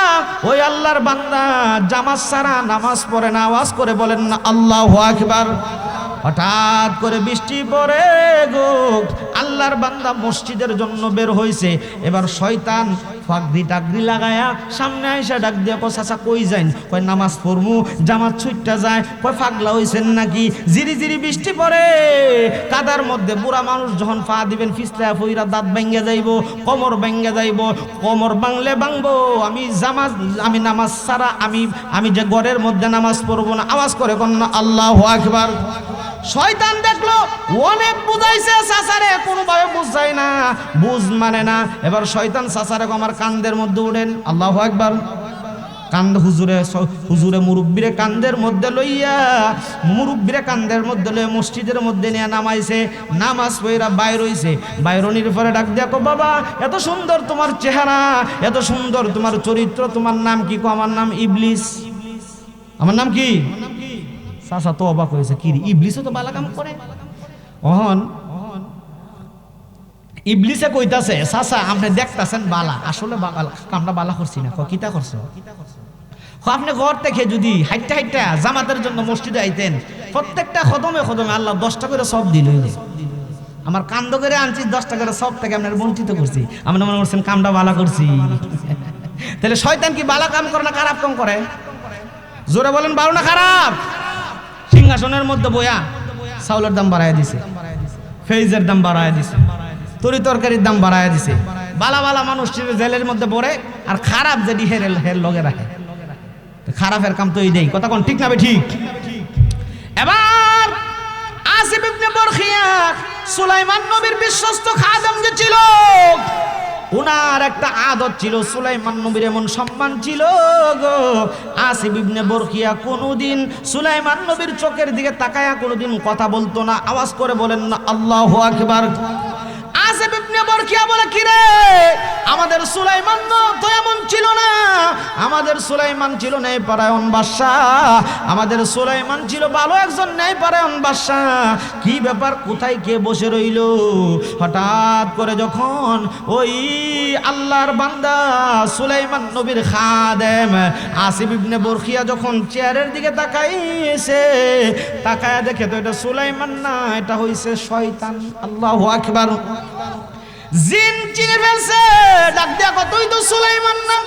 ওই আল্লাহর বান্দা জামাত ছাড়া নামাজ পড়ে না। আওয়াজ করে বলেন না আল্লাহু আকবার। হঠাৎ করে বৃষ্টি পড়ে গো, আল্লাহর বান্দা মসজিদের জন্য বের হয়েছে, এবার শয়তান ফাগদি টাগদি লাগায়া সামনে আইসা ডাক দিয়া কয় চাচা কই যাইন? কয় নামাজ পড়মু, জামাত ছুটটা যায়। কয় পাগলা হইছেন নাকি? জিরি জিরি বৃষ্টি পড়ে, কাদার মধ্যে বুড়া মানুষ যখন পা দিবেন ফিসলা ফইরা দাঁত ভাঙ্গা যাইব, কোমর ভাঙ্গা যাইব। কোমর ভাঙলে ভাঙবো, আমি নামাজ ছাড়া আমি যে ঘরের মধ্যে নামাজ পড়বো না। আওয়াজ করে কোন আল্লাহু আকবার। শয়তান দেখলো অনেক বুঝাইছে চাচারে, কোনোভাবে বুঝায় না, বুঝ মানে না। এবার শয়তান চাচারে আমার কান্দের মধ্যে উঠেন, আল্লাহু আকবার। কান্দ হুজুরে মুরব্বিরে কান্দের মধ্যে লইয়া, মুরব্বিরে কান্দের মধ্যে লইয়া মসজিদের মধ্যে নিয়ে নামাইছে। নামাজ পড়া বাইর হইছে, বাইরনির পরে ডাক দেখো বাবা, এত সুন্দর তোমার চেহারা, এত সুন্দর তোমার চরিত্র, তোমার নাম কি? কো আমার নাম ইবলিস। আমার নাম কি? চাচা তো অবাক হয়েছে, কি ইবলিসও তো বালা কাম করে। অহন ইবলিসে কইতাছে চাচা আপনি দেখতাছেন বালা, আসলে কামটা বালা করছি না। কিতা করছো? আপনি ঘর থেকে যদি হাইটটা হাইটটা জামাতের জন্য মসজিদে আইতেন, প্রত্যেকটা কদমে কদমে আল্লাহ 10টা করে সব দিল। আমার কান্দ করে আনছি 10টা করে সব থেকে আপনার বঞ্চিত করছি, আপনি মনে করছেন কামটা বালা করছি। তাহলে শয়তান কি বালা কাম করে না খারাপ কাম করে? জোরে বলেন, ভালো না খারাপ? সিংহাসনের মধ্যে বয়া চাউলের দাম বাড়ায় দিছে, ফেইজের দাম বাড়ায় দিছে, তরি তরকারির দাম বাড়ায় দিছে। বালা বালা মানুষ জেলের মধ্যে পড়ে, আর খারাপ যেটি হের লগে রাখে। খারাপের কাম তো এই দেই, কথা কোন ঠিক না? ঠিক। এবার আসিফ ইবনে বরখিয়া সুলাইমান নবীর বিশ্বস্ত খাদেম যে ছিল, উনার একটা আদত ছিল, সুলাইমান নবীর এমন সম্মান ছিল গো। আসিফ ইবনে বরখিয়া কোনোদিন সুলাইমান নবীর চোখের দিকে তাকায়া কোনোদিন কথা বলতো না। আওয়াজ করে বলেন না আল্লাহু আকবার। আসিফ ইবনে বরখিয়া বলে, কি রে, আমাদের সুলাইমান তো এমন ছিল না, আমাদের সুলাইমান ছিল ন্যায়পরায়ণ বাদশা, আমাদের সুলাইমান ছিল ভালো একজন ন্যায়পরায়ণ বাদশা। কি ব্যাপার, কোথায় কে বসে রইল? হঠাৎ করে যখন ওই আল্লাহর বান্দা সুলাইমান নবীর খাদেম আসিফ ইবনে বরখিয়া যখন চেয়ারের দিকে তাকাইছে, তাকায়া দেখে তো এটা সুলাইমান না, এটা হইছে শয়তান। আল্লাহু আকবার। জিন চিনে ফেলছে, ডাক দিয়া কত, তুই তো সুলাইমান না,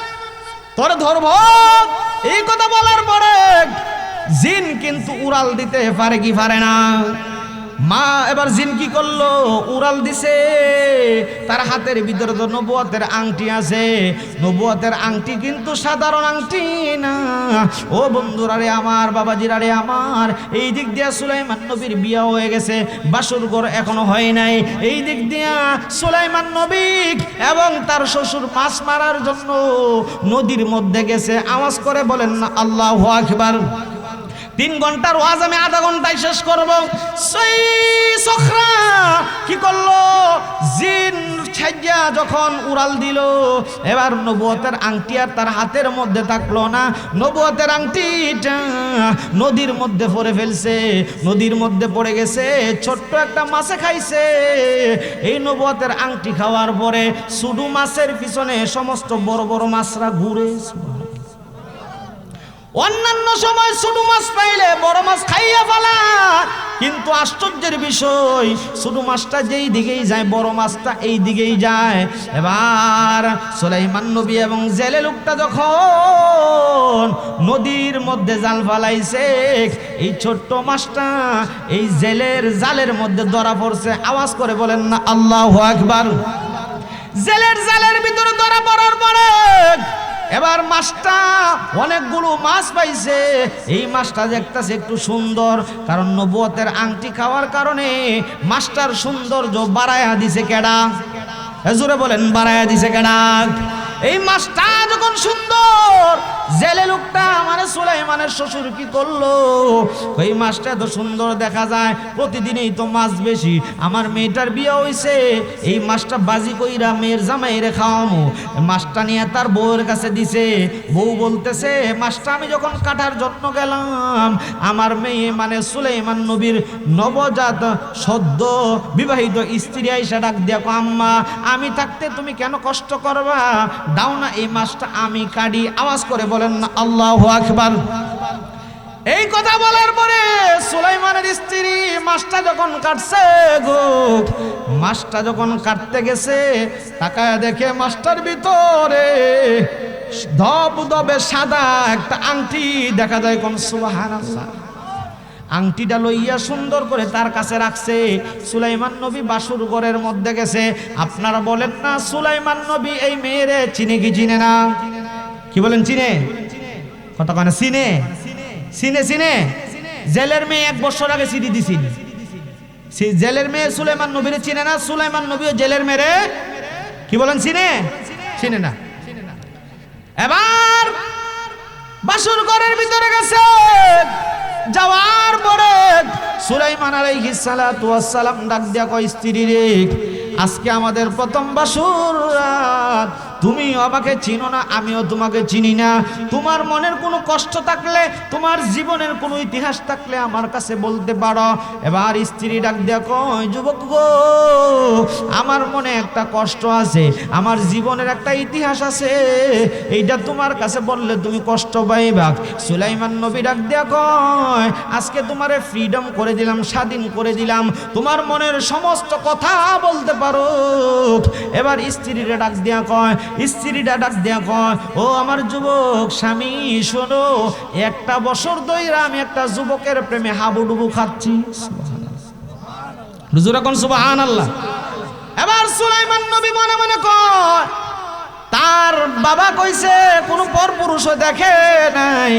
তোর ধরব। এই কথা বলার পরে জিন কিন্তু উড়াল দিতে পারে কি পারে না? মা এবার জিন কি করলো? উড়াল দিছে। তার হাতের ভিতরে তো নবুয়তের আংটি আছে। নবুয়তের আংটি কিন্তু সাধারণ আংটি না। ও বন্ধুরা রে আমার, বাবাজিরা রে আমার, এই দিক দিয়া সুলাইমান নবীর বিয়া হয়ে গেছে, বাসর ঘর এখনো হয় নাই। এই দিক দিয়া সুলাইমান নবী এবং তার শ্বশুর মাছ মারার জন্য নদীর মধ্যে গেছে। আওয়াজ করে বলেন না আল্লাহু আকবার। 3 ঘন্টার ওয়াজ আমি আধা ঘন্টায় শেষ করব। সেই সখরা কি করলো? জিন ছাইয়া যখন উড়াল দিল, এবার নবুয়তের আংটি আর তার হাতের মধ্যে থাকলো না। নবুয়তের আংটিটা নদীর মধ্যে পড়ে ফেলছে, নদীর মধ্যে পড়ে গেছে। ছোট্ট একটা মাছে খাইছে। এই নবুয়তের আংটি খাওয়ার পরে শুধু মাছের পিছনে সমস্ত বড় বড় মাছরা ঘুরে। অন্যান্য সময় ছোট মাছ পাইলে বড় মাছ খাইয়া ফেলা, কিন্তু আশ্চর্যের বিষয় ছোট মাছটা যেই দিকেই যায় বড় মাছটা এই দিকেই যায়। এবার সুলাইমান নবী এবং জেলে লোকটা যখন নদীর মধ্যে জাল ফালাইছে, এই ছোট্ট মাছটা এই জেলের জালের মধ্যে ধরা পড়ছে। আওয়াজ করে বলেন না আল্লাহু আকবার। জেলের জালের ভিতরে ধরা পড়ার পরে এবার মাছটা অনেকগুলো মাছ পাইছে। এই মাছটা দেখতেছে একটু সুন্দর, কারণ নবুয়তের আংটি খাওয়ার কারণে মাছটার সৌন্দর্য বাড়ায়া দিছে কেডা? জোরে বলেন, বাড়ায়া দিছে কেডা? এই মাছটা যখন সুন্দর, জেলে লোকটা মানে সুলাইমানের শ্বশুর কি করলো? ওই মাছটা এত সুন্দর দেখা যায়, প্রতিদিনই তো মাছ বেশি, আমার মেয়েটার বিয়ে হইছে, এই মাছটা বাজি কইরা মেয়ের জামাইরে খাওয়ামো। মাছটা নিয়ে তার বউয়ের কাছে দিছে। বউ বলতেছে, মাছটা আমি যখন কাটার জন্য গেলাম, আমার মেয়ে মানে সুলাইমান নবীর নবজাত সদ্য বিবাহিত স্ত্রী আইসা ডাক দিয়া কো, আম্মা আমি থাকতে তুমি কেন কষ্ট করবা, দাও না এই মাছটা আমি কাটি। আওয়াজ করে বলেন না আল্লাহু আকবার। এই কথা বলার পরে সুলাইমানের স্ত্রী মাছটা যখন কাটছে গো, মাছটা যখন কাটতে গেছে তাকায় দেখে মাছটার ভিতরে ধবধবে সাদা একটা আংটি দেখা যায়। কোন সুবহানাল্লাহ। আংটিটা লইয়া সুন্দর করে তার কাছে রাখছে। সুলাইমান নবী বাসুর ঘরের মধ্যে গেছে। আপনারা বলেন না সুলাইমান নবী এই মেয়েরে চিনে কি চিনে না? কি বলেন চিনে? কথা কয় না চিনে? চিনে চিনে। জেলের মেয়ে 1 বছর আগে চিঠি দিছিল। সেই জেলের মেয়ে সুলাইমান নবীরে চিনে না, সুলাইমান নবীও জেলের মেয়ে কি বলেন চিনে? চিনে না। এবার বাসুর ঘরের ভিতরে গেছে। যাওয়ার পরে সুলাইমান আলাইহিস সালাতু ওয়াস সালাম ডাক দিয়া কয় স্ত্রী রে, আজকে আমাদের প্রথম বাসুর রাত, তুমি আমাকে চিনো না, আমিও তোমাকে চিনি না। তোমার মনের কোনো কষ্ট থাকলে, তোমার জীবনের কোনো ইতিহাস থাকলে আমার কাছে বলতে পারো। এবার স্ত্রী ডাক দিয়া কয় যুবক গো, আমার মনে একটা কষ্ট আছে, আমার জীবনের একটা ইতিহাস আছে, এইটা তোমার কাছে বললে তুমি কষ্ট পাইবা। সুলাইমান নবী ডাক দিয়া কয় আজকে তোমারে ফ্রিডম করে দিলাম, স্বাধীন করে দিলাম, তোমার মনের সমস্ত কথা বলতে পারো। এবার স্ত্রীরা ডাক দিয়া কয়, স্ত্রীটা ডাক দিয়া কয় ও আমার যুবক স্বামী শোনো, 1 বছর ধরে আমি একটা যুবকের প্রেমে হাবুডুবু খাচ্ছি। হুজুর এখন সুবহানাল্লাহ। এবার সুলাইমান নবী মনে মনে কয় তার বাবা কইছে কোনো পরপুরুষও দেখে নাই,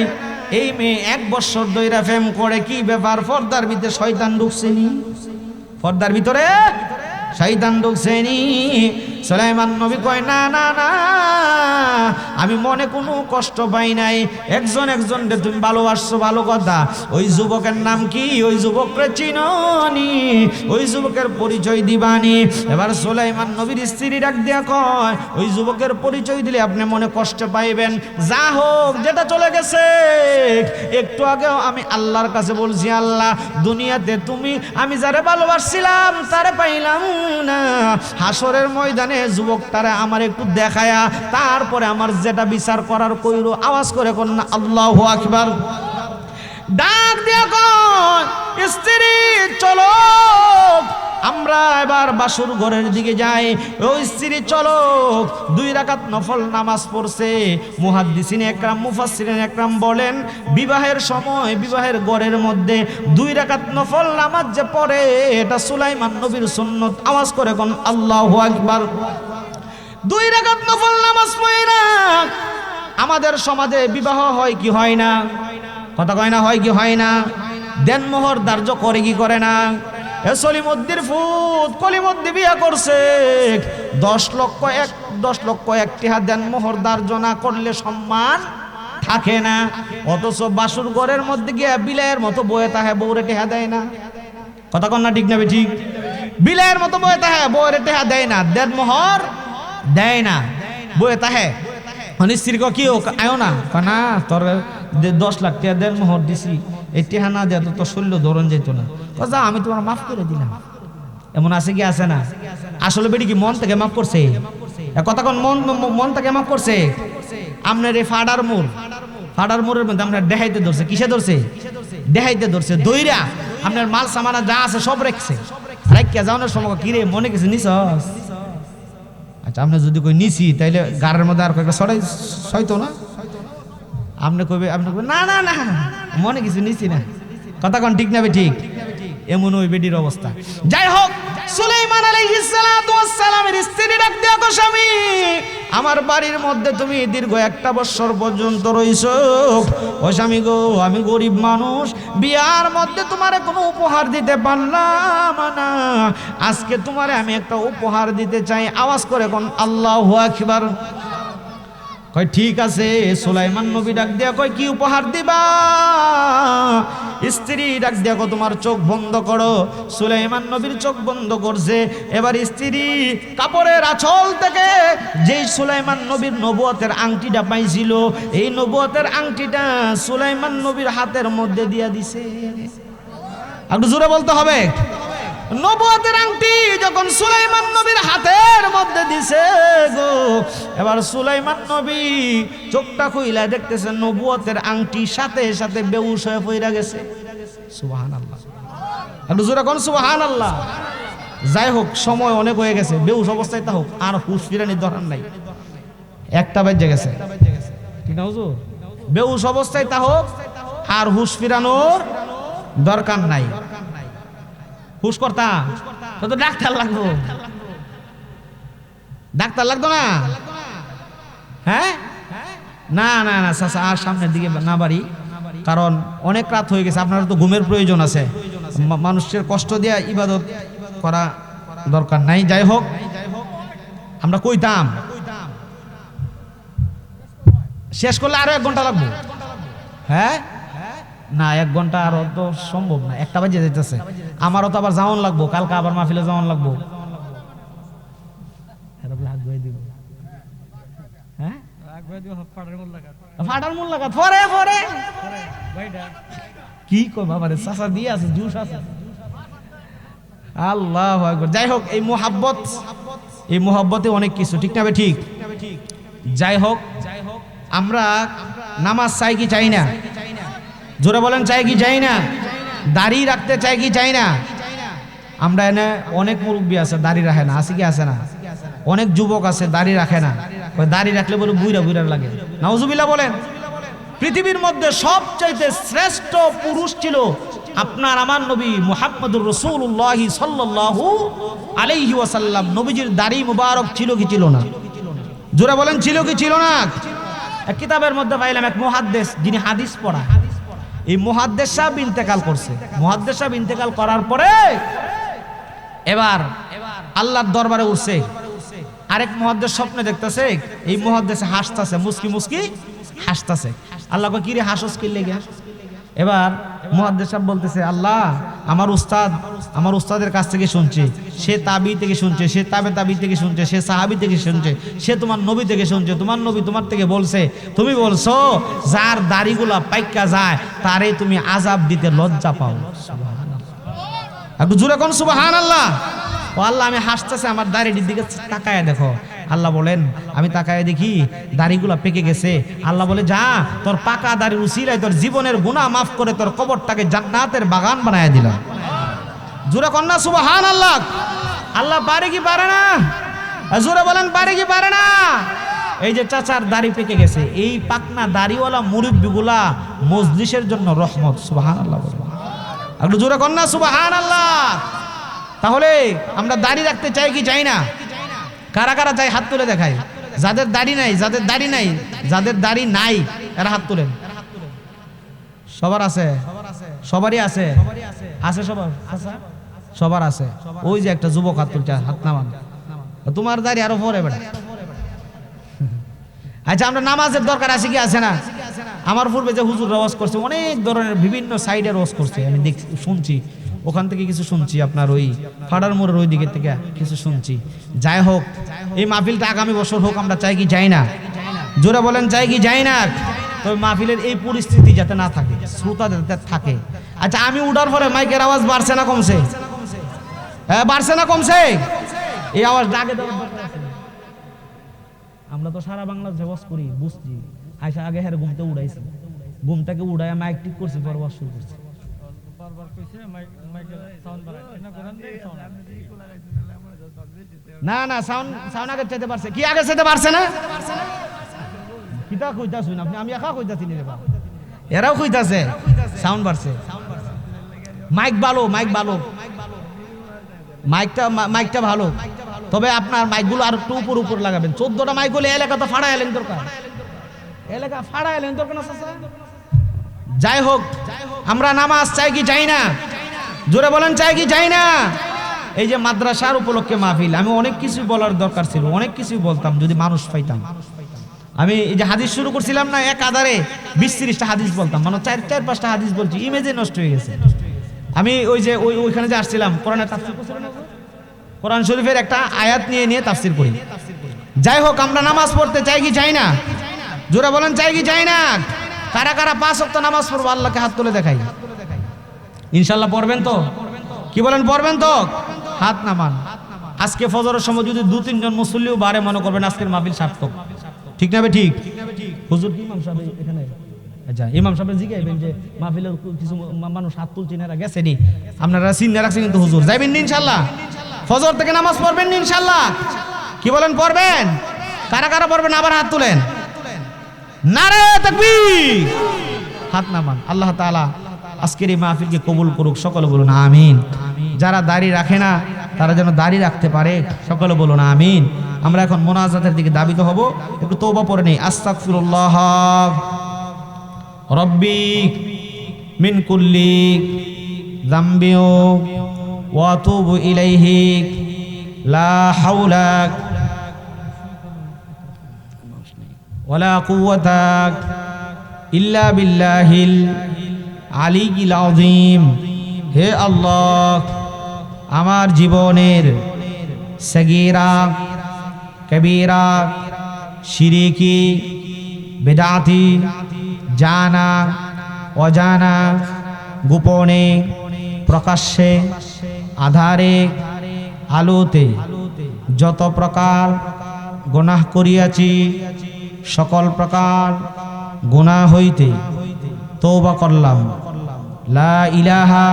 এই মেয়ে 1 বছর ধরে প্রেম করে, কি ব্যাপার? পর্দার ভিতরে শয়তান ঢুকছেনি, পর্দার ভিতরে শয়তান ঢুকছেনি। সুলাইমান নবী কয় না না না, আমি মনে কোনো কষ্ট পাই নাই, একজনকে তুমি ভালোবাসছো ভালো কথা, ওই যুবকের নাম কি? ওই যুবককে চিনোনি? ওই যুবকের পরিচয় দিবানি? এবার সুলাইমান নবীর স্ত্রী ডাক দিয়া কয় ওই যুবকের পরিচয় দিলে আপনি মনে কষ্ট পাইবেন, যা হোক যেটা চলে গেছে। একটু আগেও আমি আল্লাহর কাছে বলছি, আল্লাহ দুনিয়াতে তুমি আমি যারে ভালোবাসছিলাম তারে পাইলাম না, হাসরের ময়দানে যুবকটারে আমার একটু দেখায়া তারপরে আমার যেটা বিচার করার কইরো। আওয়াজ করে কোন না আল্লাহু আকবার। ডাক দিয়া কয় স্ত্রী চলো আমরা এবার বাসুর ঘরের দিকে যাই। ওই স্ত্রী চলো 2 রাকাত নফল নামাজ পড়ছে। মুহাদ্দিসিন একরাম মুফাসসিরিন একরাম বলেন বিবাহের সময় বিবাহের ঘরের মধ্যে 2 রাকাত নফল নামাজ যে পড়ে এটা সুলাইমান নবীর সুন্নত। আওয়াজ করে কোন আল্লাহু আকবার। 2 রাকাত নফল নামাজ পড়া আমাদের সমাজে বিবাহ হয় কি হয় না? কথা কয় না হয় কি হয় না? দেনমোহর ধার্য করে কি করে না? সলিমুদ্দির ফুত কলিমুদ্দি বিয়া করছে, 10 লক্ষ 1 টাকা দেনমোহর ধার্য না করলে সম্মান থাকে না। অথচ বাসুর ঘরের মধ্যে গিয়া বিলাইয়ের মতো বয়ে তাহে বউরে টেহা দেয় না। কথা কন না ঠিক না ঠিক? বিলাইয়ের মতো বয়ে তাহে বউরে টেহা দেয় না, দেনমোহর দেয় না, বয়ে তাহে। স্ত্রী কি আয়ো না না, তোর 10 লাখ টাকা দেনমোহর দিছি, এই টেহা না দেয় তো তোর শরীর ধরন যেত না, যা আমি তোমার মাফ করে দিলাম। এমন আছে কি আছে না? আসলে বেটি কি মন থেকে মাফ করছে? কথা কোন মন থেকে মাফ করছে? আপনার এই ফাডার মোড়ের মধ্যে আমরা দেখাইতে ধরছে। কিসে ধরছে? দেখাইতে ধরছে। দইরা আপনার মাল সামানা যা আছে সব রেখছে, রাখিয়া যাওয়ানোর সময় কিরে মনে কিছু নিস? আচ্ছা আপনি যদি কই নিছি তাইলে গাড়ের মধ্যে আর কয়েকটা সইতো না? আপনি কইবে না না না মনে কিছু নিছি না। কথা কোন ঠিক না ঠিক? এমন ওই বেটির অবস্থা। যাই হোক সুলাইমান আলাইহিস সালাতু ওয়াস সালামের স্ত্রী ডাক দিয়া কো স্বামী আমার বাড়ির মধ্যে তুমি দীর্ঘ 1 বছর পর্যন্ত রইছো। ও স্বামী গো আমি গরিব মানুষ, বিয়ার মধ্যে তোমারে কোনো উপহার দিতে পারলাম না, আজকে তোমারে আমি একটা উপহার দিতে চাই। আওয়াজ করে কোন আল্লাহু আকবার। কয় ঠিক আছে। সুলাইমান নবী ডাক দিয়া কয় কি উপহার দিবা? স্ত্রী ডাক দিয়া কয় তোমার চোখ বন্ধ করো। সুলাইমান নবীর চোখ বন্ধ করছে। এবার স্ত্রী কাপড়ের আঁচল থেকে যেই সুলাইমান নবীর নবুয়তের আংটিটা পাইছিল, এই নবুয়তের আংটিটা সুলাইমান নবীর হাতের মধ্যে দিয়া দিছে। একটু জোরে বলতে হবে। নবুয়তের আংটি যখন সুলাইমান নবীর হাতের মধ্যে দিছে গো, এবার সুলাইমান নবী চোখটা খুইলা দেখতেছেন নবুয়তের আংটি সাথে সাথে বেহুশ হয়ে পড়ে গেছে। সুবহানাল্লাহ, একটু জোরে কোন সুবহানাল্লাহ। যাই হোক, সময় অনেক হয়ে গেছে, বেহুশ অবস্থায় তা হোক, আর হুঁশ ফিরানির দরকার নাই, একটা বেজে গেছে, ঠিক না হুজুর? বেহুশ অবস্থায় তা হোক, আর হুঁশ ফিরানোর দরকার নাই। হুশ করতাম তো ডাক্তার লাগবো, ডাক্তার লাগতো না? হ্যাঁ, না না না চাচা, আর সামনের দিকে না বাড়ি, কারণ অনেক রাত হয়ে গেছে, আপনার তো ঘুমের প্রয়োজন আছে, মানুষের কষ্ট দিয়ে ইবাদত করা দরকার নাই। যাই হোক, আমরা কইতাম শেষ করলে আরো 1 ঘন্টা লাগবে। হ্যাঁ না, 1 ঘন্টা আরো তো সম্ভব না, 1টা বাজে যাইতেছে, আমারও তো আবার যাওয়ান লাগবো, কালকে আবার মাহফিলে যাওয়ান লাগবো। হ্যাঁ, ফাটার মূল লাগা পরে পরে কি কই বাবারে, চাচা দিয়ে আছে, জুস আছে। আল্লাহু আকবার। যাই হোক, এই মুহাব্বতে অনেক কিছু, ঠিক না? ঠিক। যাই হোক, আমরা নামাজ চাই কি চাই না? জোরে বলেন, চাই কি চাই না? দাড়ি রাখতে চাই কি চাই না? আমরা এনে অনেক মুরব্বী আছে দাড়ি রাখে না, আছে কি আছে না? অনেক যুবক আছে দাড়ি রাখে না, দাড়ি রাখলে বলে বুইরা বুইরা লাগে। নাউজুবিল্লাহ বলেন। পৃথিবীর মধ্যে সবচাইতে শ্রেষ্ঠ পুরুষ ছিল আপনার আমার নবী মুহাম্মদুর রাসূলুল্লাহ সাল্লাল্লাহু আলাইহি ওয়াসাল্লাম। নবীজির দাড়ি মুবারক ছিল কি ছিল না? জোরে বলেন, ছিল কি ছিল না? এক কিতাবের মধ্যে পাইলাম এক মুহাদ্দিস, যিনি হাদিস পড়া, এই মুহাদ্দিস সাহেব ইন্তেকাল করছে। মুহাদ্দিস সাহেব ইন্তেকাল করার পরে এবার আল্লাহর দরবারে উঠছে। আরেক মুহাদ্দিস স্বপ্নে দেখতেছে, এই মুহাদ্দিস হাসতেছে, মুস্কি মুস্কি হাসতেছে। আল্লাহ কয়, কি রে হাসস কি লেগে? এবার মুহাদ্দিস সাহেব বলতেছে, আল্লাহ, আমার উস্তাদের কাছ থেকে শুনছি, সে তাবি থেকে শুনছে, সে তাবি থেকে শুনছে, সে সাহাবী থেকে শুনছে, সে তোমার নবী থেকে শুনছে, তোমার নবী তোমার থেকে বলছে, তুমি বলছো যার দাড়িগুলা পাইকা যায় তারে তুমি আযাব দিতে লজ্জা পাও। সুবহানাল্লাহ, একটু জোরে কোন সুবহানাল্লাহ। ও আল্লাহ, আমি হাসতেছে, আমার দাড়ির দিকে তাকায় দেখো। আল্লাহ বলেন, আমি তাকায় দেখি দাড়িগুলা পেকে গেছে। আল্লাহ বলে, যা, তোর পাকা দাড়ির উসিলায় তোর জীবনের গুনাহ মাফ করে তোর কবরটাকে জান্নাতের বাগান বানায় দিলাম। জোরে কন্যা সুবহানাল্লাহ। আল্লাহ পারে কি পারে না? জোরে বলেন, পারে কি পারে না? এই যে চাচার দাড়ি পেকে গেছে, এই পাকনা দাড়িওয়ালা মুরব্বিগুলা মজলিসের জন্য রহমত। সুবহানাল্লাহ বলেন, একটু জোরে কন্যা সুবহানাল্লাহ। তাহলে আমরা দাড়ি রাখতে চাই কি চাই না? কারা কারা চাই হাত তুলে দেখায়। যাদের দাড়ি নাই, যাদের দাড়ি নাই, যাদের দাড়ি নাই এরা হাত তুলেন। সবার আছে? সবারই আছে? আছে সবার? সবার আছে। ওই যে একটা যুবক হাত তুলছে, হাত নামান। তোমার দাড়ি আরো পরে বেটা। আচ্ছা, আমরা নামাজের দরকার আছে কি আছে না? আমার পূর্বে যে হুজুর ওয়াজ করছে, অনেক ধরনের বিভিন্ন সাইডের ওয়াজ করছে, আমি শুনছি, ওখান থেকে কিছু শুনছি, আপনার ওই ফাড়ার মোড়ের ওই দিকে থেকে কিছু শুনছি। যাই হোক, এই মাহফিলটা আগামী বছর হোক, আমরা চাই কি চাই না? জোরে বলেন, চাই কি চাই না? তবে মাহফিলের এই পরিস্থিতি যাতে না থাকে, শ্রোতা যাতে থাকে। আচ্ছা, আমি উঠার পরে মাইকের আওয়াজ বাড়ছে না কমছে? হ্যাঁ, বাড়ছে না কমছে? এই আওয়াজ ডাকে দেওয়ার দরকার আছে। আমরা তো সারা বাংলাদেশে ওয়াজ করি, বুঝছি। আইসা আগে হের ঘুমতে উড়াইছি, ঘুমটাকে উড়াইয়া মাইক ঠিক করছি, পরে ওয়াজ শুরু করছি। না না, সাউন্ড আগে চাইতে পারছে কি? আগে চাইতে পারছে না? কিতা কইতাছ আপনি? আমি একা কইতাছি নি রে বাবা, এরাও কইতাছে সাউন্ড বাড়ছে। মাইক ভালো, মাইক ভালো, মাইকটা ভালো। তবে আপনার মাইকগুলো আর একটু উপর লাগাবেন। 14টা মাইক হলে এলাকা তো ফাড়া এলেন দরকার, এলাকা ফাড়া এলেন দরকার না চাচা? যাই হোক, আমরা নামাজ চাই কি চাই না? জোরে বলেন, চাই কি চাই না? এই যে মাদ্রাসার উপলক্ষে মাহফিল, আমি অনেক কিছু বলার দরকার ছিল, অনেক কিছু বলতাম যদি মানুষ পাইতাম। আমি এই যে হাদিস শুরু করছিলাম না, এক আধারে 20-30টা হাদিস বলতাম, মানে 4-5টা হাদিস বলছি, ইমেজে নষ্ট হয়ে গেছে। আমি ওই যে ওইখানে যে আসছিলাম, কোরআনের তাফসীর করছিলাম, কোরআন শরীফের একটা আয়াত নিয়ে তাফসীর করি। যাই হোক, আমরা নামাজ পড়তে চাই কি চাই না? জোরে বলেন, চাই কি চাই না? কারা কারা 5 ওয়াক্ত নামাজ পড়বো আল্লাহকে হাত তুলে দেখাই। ইনশাআল্লাহ পড়বেন তো? কি বলেন পড়বেন তো? হাত নামান। আজকে ফজরের সময় যদি 2-3 জন মুসল্লিও বারে মনে করবেন আজকের মাহফিল সার্থক। ঠিক না বে ঠিক? হুজুর কি ইমাম সাহেব এখানে? আচ্ছা ইমাম সাহেব জিজ্ঞাসবেন যে মাহফিলের কিছু মানুষ হাত তুলছে না গেছে নি, আপনারা চিন্তা রাখছেন কিন্তু হুজুর যাইবেন নি ইনশাআল্লাহ? ফজর থেকে নামাজ পড়বেন নি ইনশাআল্লাহ? কি বলেন পড়বেন? কারা কারা পড়বেন আবার হাত তুলেন। নারে তাকবীর, হাত নামান। আল্লাহ তাআলা আজকের এই মাহফিলকে কবুল করুক, সকলে বলুন আমিন। যারা দাড়ি রাখে না তারা যেন দাড়ি রাখতে পারে, সকলে বলুন আমিন। আমরা এখন মোনাজাতের দিকে দাবিত হব, একটু তওবা পড়ে নেই। আস্তাগফিরুল্লাহ রব্বি মিন কুল্লি যামবি ওয়া আতুবু ইলাইহি লা হাওলা ওয়ালা কুওয়াতা ইল্লা বিল্লাহিল আলিয়্যিল আযীম। হে আল্লাহ, আমার জীবনের সগীরা কবীরা শিরকি বিদআতি জানা অজানা গোপনে প্রকাশ্যে আধারে আলোতে যত প্রকার গুনাহ করিয়াছি সকল প্রকার গুনাহ হইতে তওবা করলাম। লা ইলাহা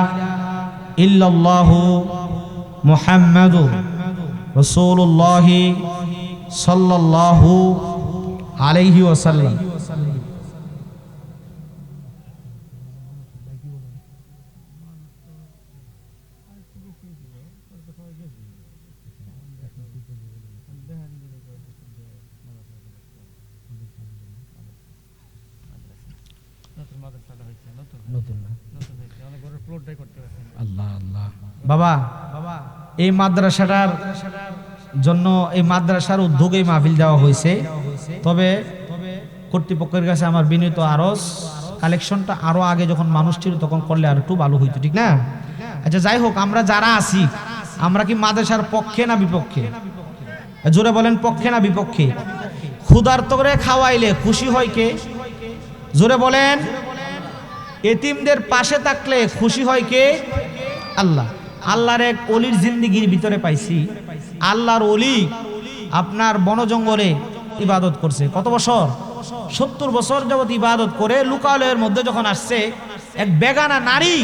ইল্লাল্লাহু মুহাম্মাদুর রাসূলুল্লাহ সাল্লাল্লাহু আলাইহি ওয়াসাল্লাম। আল্লাহ আল্লাহ। বাবা এই মাদ্রাসাটার জন্য, এই মাদ্রাসার উদ্যোগে মাহফিল দেওয়া হয়েছে। তবে কর্তৃপক্ষের কাছে আমার বিনীত আরজ, কালেকশনটা আরো আগে যখন মানুষ ছিল তখন করলে আর একটু ভালো হইতো, ঠিক না? আচ্ছা যাই হোক, আমরা যারা আছি আমরা কি মাদ্রাসার পক্ষে না বিপক্ষে? জোরে বলেন, পক্ষে না বিপক্ষে? ক্ষুধার্ত করে খাওয়াইলে খুশি হয় কে? জোরে বলেন। এতিমদের পাশে থাকলে খুশি হয় কে? আল্লাহ। আল্লাহর এক অলির জিন্দেগির ভিতরে পাইছি, আল্লাহর অলি আপনার বন জঙ্গলে ইবাদত করছে। কত বছর? 70 বছর যাবত ইবাদত করে লুকালয়ের মধ্যে যখন আসছে, এক বেগানা নারী